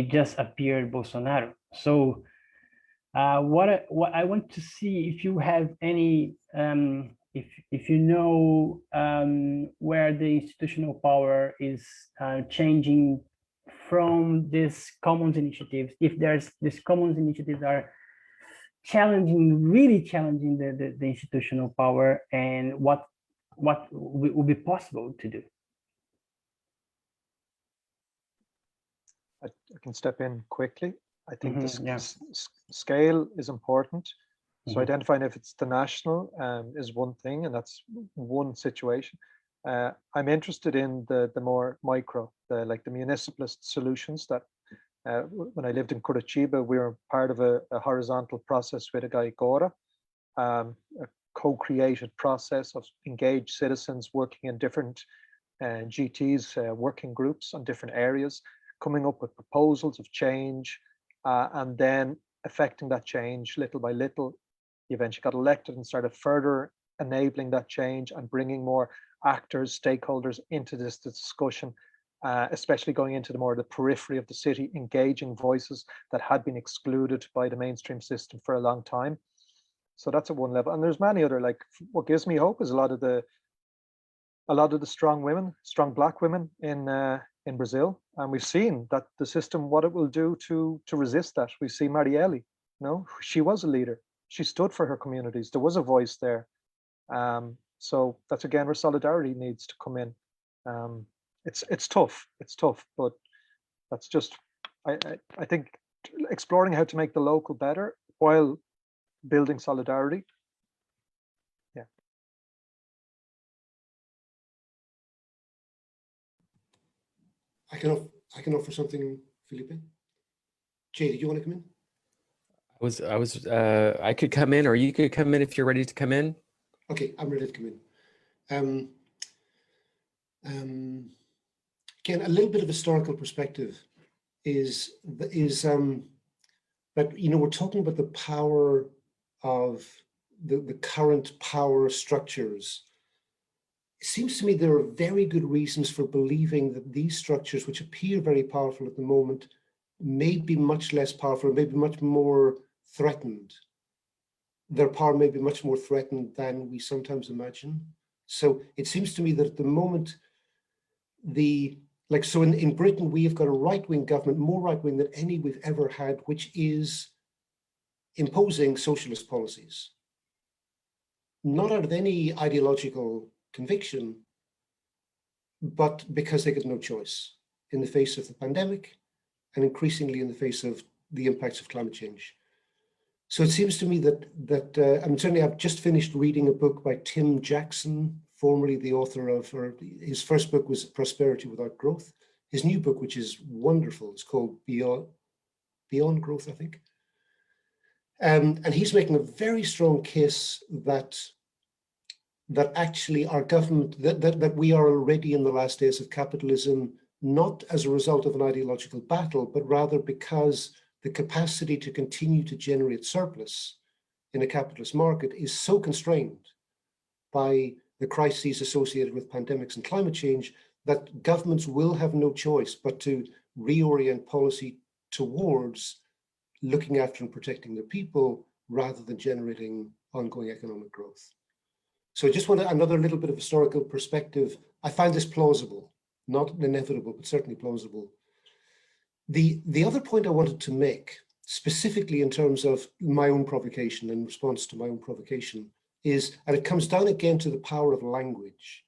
just appeared Bolsonaro. So what I want to see, if you have any, if you know where the institutional power is changing from these commons initiatives, if there's these commons initiatives are really challenging the institutional power, and what will be possible to do. I can step in quickly. I think yeah. Scale is important. So identifying if it's the national is one thing, and that's one situation. I'm interested in the more micro, like the municipalist solutions that when I lived in Curitiba, we were part of a horizontal process with a guy, Gora, a co-created process of engaged citizens working in different GTs, working groups on different areas, coming up with proposals of change, and then affecting that change little by little. He eventually got elected and started further enabling that change and bringing more actors, stakeholders into this discussion, especially going into the periphery of the city, engaging voices that had been excluded by the mainstream system for a long time. So that's at one level. And there's many other, like, what gives me hope is a lot of the strong women, strong Black women in Brazil. And we've seen that the system, what it will do to resist that. We see Marielle, she was a leader. She stood for her communities. There was a voice there. So that's again where solidarity needs to come in. It's tough, but that's just, I think exploring how to make the local better while building solidarity. Yeah. I can offer something, Felipe. Jay, did you want to come in? I could come in, or you could come in if you're ready to come in. Okay, I'm ready to come in. Again, a little bit of historical perspective. is that, you know, we're talking about the power of the current power structures. It seems to me there are very good reasons for believing that these structures, which appear very powerful at the moment, may be much less powerful, may be much more threatened. Their power may be much more threatened than we sometimes imagine. So it seems to me that at the moment, in Britain, we've got a right-wing government, more right-wing than any we've ever had, which is imposing socialist policies. Not out of any ideological conviction, but because they get no choice in the face of the pandemic and increasingly in the face of the impacts of climate change. So it seems to me certainly I've just finished reading a book by Tim Jackson, formerly the author of, his first book was Prosperity Without Growth. His new book, which is wonderful, is called Beyond Growth, I think. And he's making a very strong case that actually our government, that we are already in the last days of capitalism, not as a result of an ideological battle, but rather because the capacity to continue to generate surplus in a capitalist market is so constrained by the crises associated with pandemics and climate change that governments will have no choice but to reorient policy towards looking after and protecting their people rather than generating ongoing economic growth. So I just want another little bit of historical perspective. I find this plausible, not inevitable, but certainly plausible. The other point I wanted to make, specifically in terms of my own provocation, in response to my own provocation, is, and it comes down again to the power of language.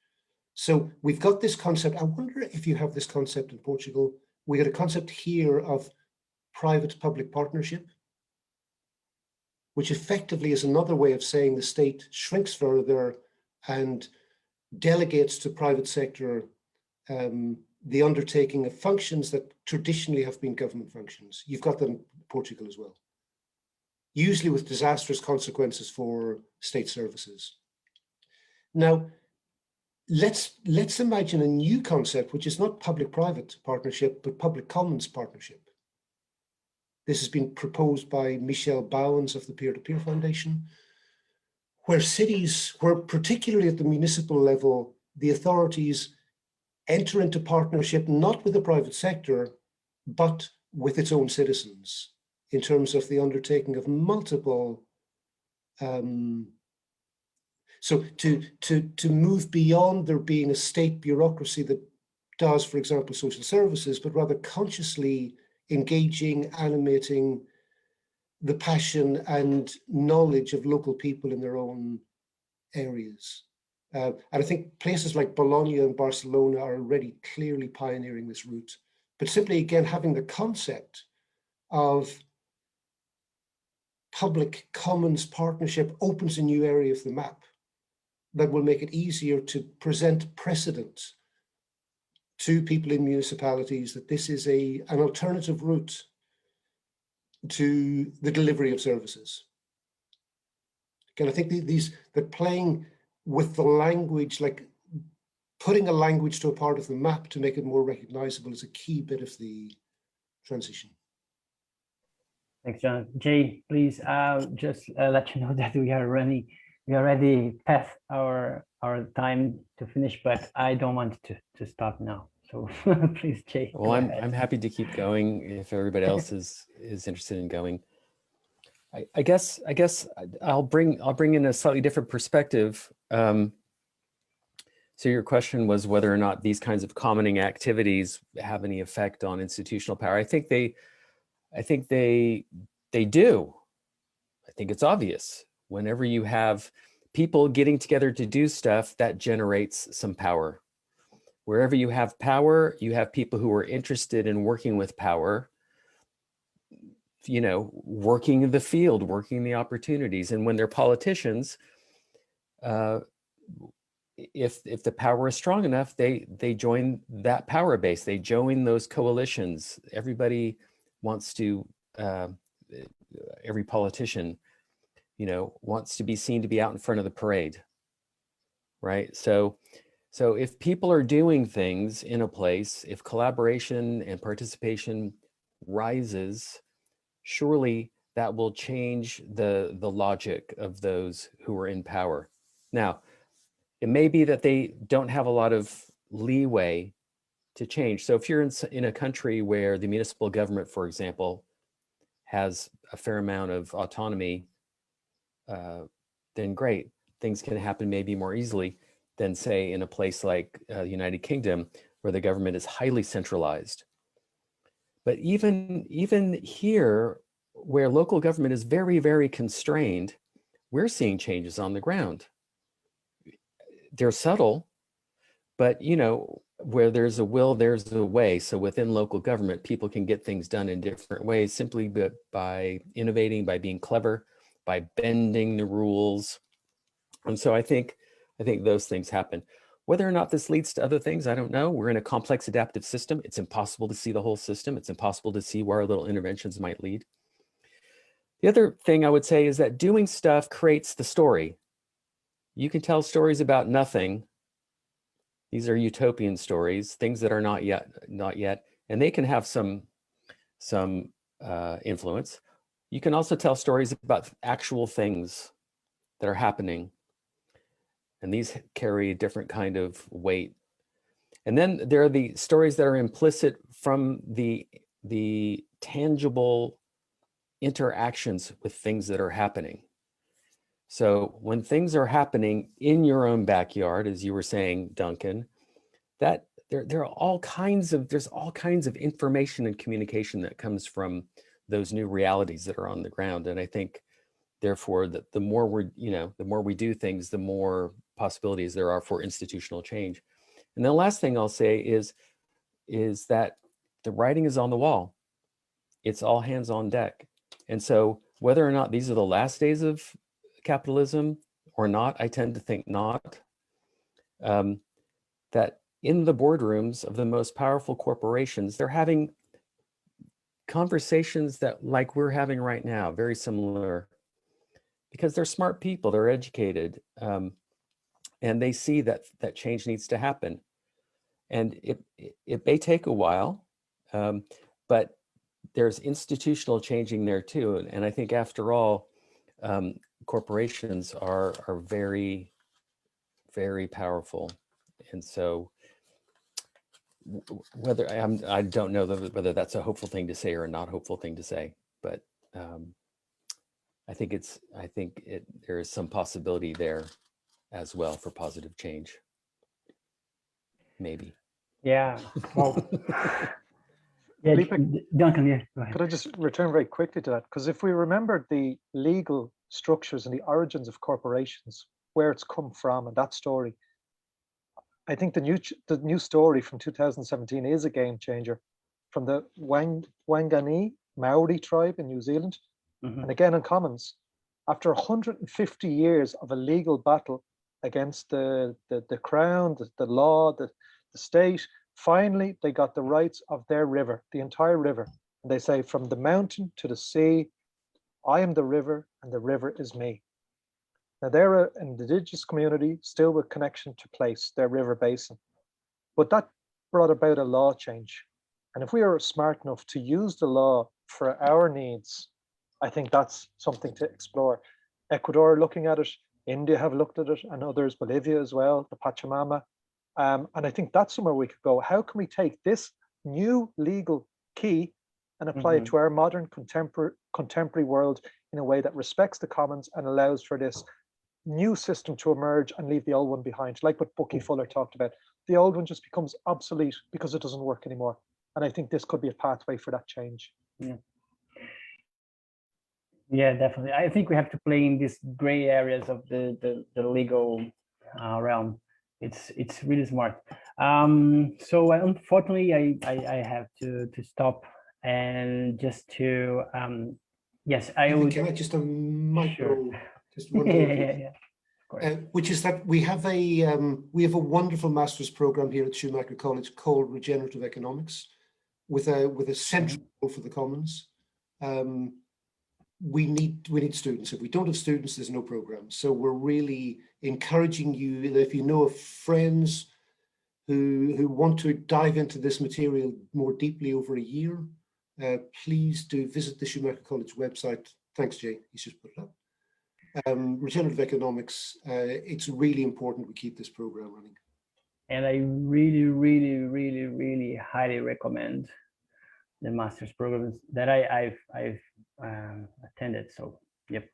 So we've got this concept, I wonder if you have this concept in Portugal. We got a concept here of private-public partnership, which effectively is another way of saying the state shrinks further and delegates to private sector the undertaking of functions that traditionally have been government functions. You've got them in Portugal as well, usually with disastrous consequences for state services. Now, let's imagine a new concept, which is not public-private partnership, but public-commons partnership. This has been proposed by Michel Bowens of the Peer-to-Peer Foundation, where cities, where particularly at the municipal level, the authorities enter into partnership, not with the private sector, but with its own citizens in terms of the undertaking of multiple, so to move beyond there being a state bureaucracy that does, for example, social services, but rather consciously engaging, animating the passion and knowledge of local people in their own areas. And I think places like Bologna and Barcelona are already clearly pioneering this route. But simply, again, having the concept of public commons partnership opens a new area of the map that will make it easier to present precedent to people in municipalities that this is an alternative route to the delivery of services. Again, I think that playing with the language, like putting a language to a part of the map to make it more recognizable, is a key bit of the transition. Thanks, John. Jay, please just let you know that we are already past our time to finish, but I don't want to stop now. So please, Jay. Well, I'm happy to keep going if everybody else is interested in going. I guess I'll bring in a slightly different perspective. So your question was whether or not these kinds of commoning activities have any effect on institutional power. I think they do. I think it's obvious. Whenever you have people getting together to do stuff, that generates some power. Wherever you have power, you have people who are interested in working with power, you know, working the field, working the opportunities. And when they're politicians, if the power is strong enough, they join that power base. They join those coalitions. Everybody wants to, every politician, you know, wants to be seen to be out in front of the parade, right? So if people are doing things in a place, if collaboration and participation rises, surely that will change the logic of those who are in power. Now, it may be that they don't have a lot of leeway to change. So if you're in a country where the municipal government, for example, has a fair amount of autonomy, then great. Things can happen maybe more easily than, say, in a place like the United Kingdom, where the government is highly centralized. But even here, where local government is very, very constrained, we're seeing changes on the ground. They're subtle, but you know, where there's a will, there's a way. So within local government, people can get things done in different ways, simply by innovating, by being clever, by bending the rules. And so I think those things happen. Whether or not this leads to other things, I don't know. We're in a complex adaptive system. It's impossible to see the whole system. It's impossible to see where our little interventions might lead. The other thing I would say is that doing stuff creates the story. You can tell stories about nothing. These are utopian stories, things that are not yet, and they can have some influence. You can also tell stories about actual things that are happening, and these carry a different kind of weight. And then there are the stories that are implicit from the tangible interactions with things that are happening. So when things are happening in your own backyard, as you were saying, Duncan, that there are all kinds of information and communication that comes from those new realities that are on the ground. And I think, therefore, that the more we do things, the more possibilities there are for institutional change. And the last thing I'll say is that the writing is on the wall. It's all hands on deck. And so whether or not these are the last days of capitalism or not, I tend to think not, that in the boardrooms of the most powerful corporations, they're having conversations that, like we're having right now, very similar, because they're smart people, they're educated, and they see that change needs to happen. And it may take a while, but there's institutional changing there too. And I think, after all, corporations are very, very powerful. And so whether I don't know whether that's a hopeful thing to say or a not hopeful thing to say, but I think there is some possibility there as well for positive change. Maybe. Yeah. Well, yeah, Felipe, Duncan, yeah, go ahead. could I just return very quickly to that? Because if we remember the legal structures and the origins of corporations, where it's come from, and that story, I think the new story from 2017 is a game changer, from the Wangani Maori tribe in New Zealand, and again in Commons. After 150 years of a legal battle against the crown, the law, the state, finally they got the rights of their river, the entire river. And they say, from the mountain to the sea, I am the river and the river is me. Now they're an indigenous community still with connection to place, their river basin. But that brought about a law change. And if we are smart enough to use the law for our needs, I think that's something to explore. Ecuador are looking at it, India have looked at it, and others, Bolivia as well, the Pachamama. And I think that's somewhere we could go. How can we take this new legal key and apply it to our modern contemporary world in a way that respects the commons and allows for this new system to emerge and leave the old one behind, like what Bucky Fuller talked about. The old one just becomes obsolete because it doesn't work anymore. And I think this could be a pathway for that change. Yeah, definitely. I think we have to play in these gray areas of the legal realm. It's really smart. So unfortunately, I have to stop, and just to yes, I would. Can I just a micro, Sure. just one which is that we have a wonderful master's program here at Schumacher College called Regenerative Economics, with a central role for the commons. We need students. If we don't have students, there's no program. So we're really encouraging you, if you know of friends who want to dive into this material more deeply over a year, please do visit the Schumacher College website. Thanks, Jay. He's just put it up. Regenerative economics, it's really important we keep this program running. And I really, really, really, really highly recommend the master's programs that I've attended. So, yep.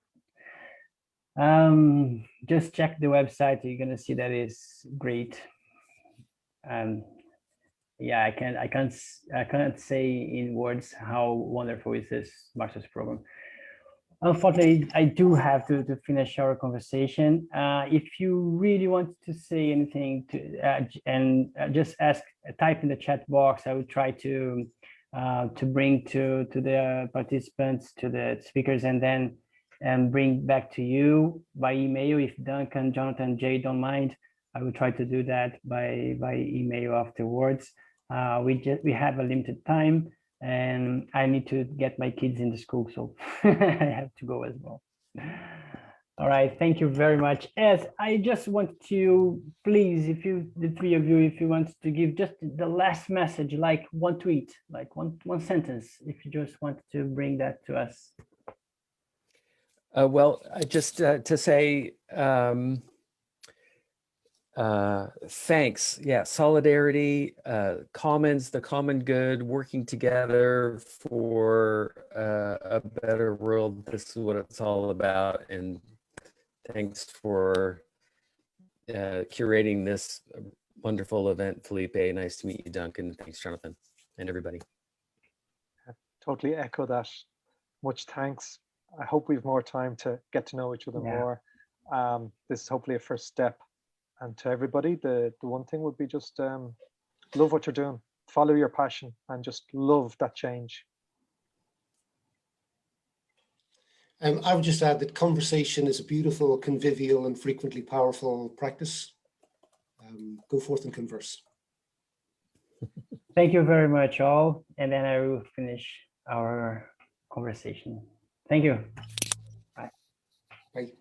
Just check the website. You're gonna see that is great. Yeah, I can't say in words how wonderful is this master's program. Unfortunately, I do have to finish our conversation. If you really want to say anything just type in the chat box. I will try to bring to the participants, to the speakers, and then bring back to you by email. If Duncan, Jonathan, Jay don't mind, I will try to do that by email afterwards. We have a limited time, and I need to get my kids into school, so I have to go as well. All right, thank you very much. As I just want to, please, if you, the three of you, if you want to give just the last message, like one tweet, like one sentence, if you just want to bring that to us. Well, just to say, thanks. Yeah, solidarity, commons, the common good, working together for a better world. This is what it's all about. And thanks for curating this wonderful event, Felipe. Nice to meet you, Duncan. Thanks, Jonathan, and everybody. I totally echo that. Much thanks. I hope we have more time to get to know each other more. This is hopefully a first step. And to everybody, the one thing would be just love what you're doing, follow your passion, and just love that change. I would just add that conversation is a beautiful, convivial, and frequently powerful practice. Go forth and converse. Thank you very much, all. And then I will finish our conversation. Thank you. Bye. Bye.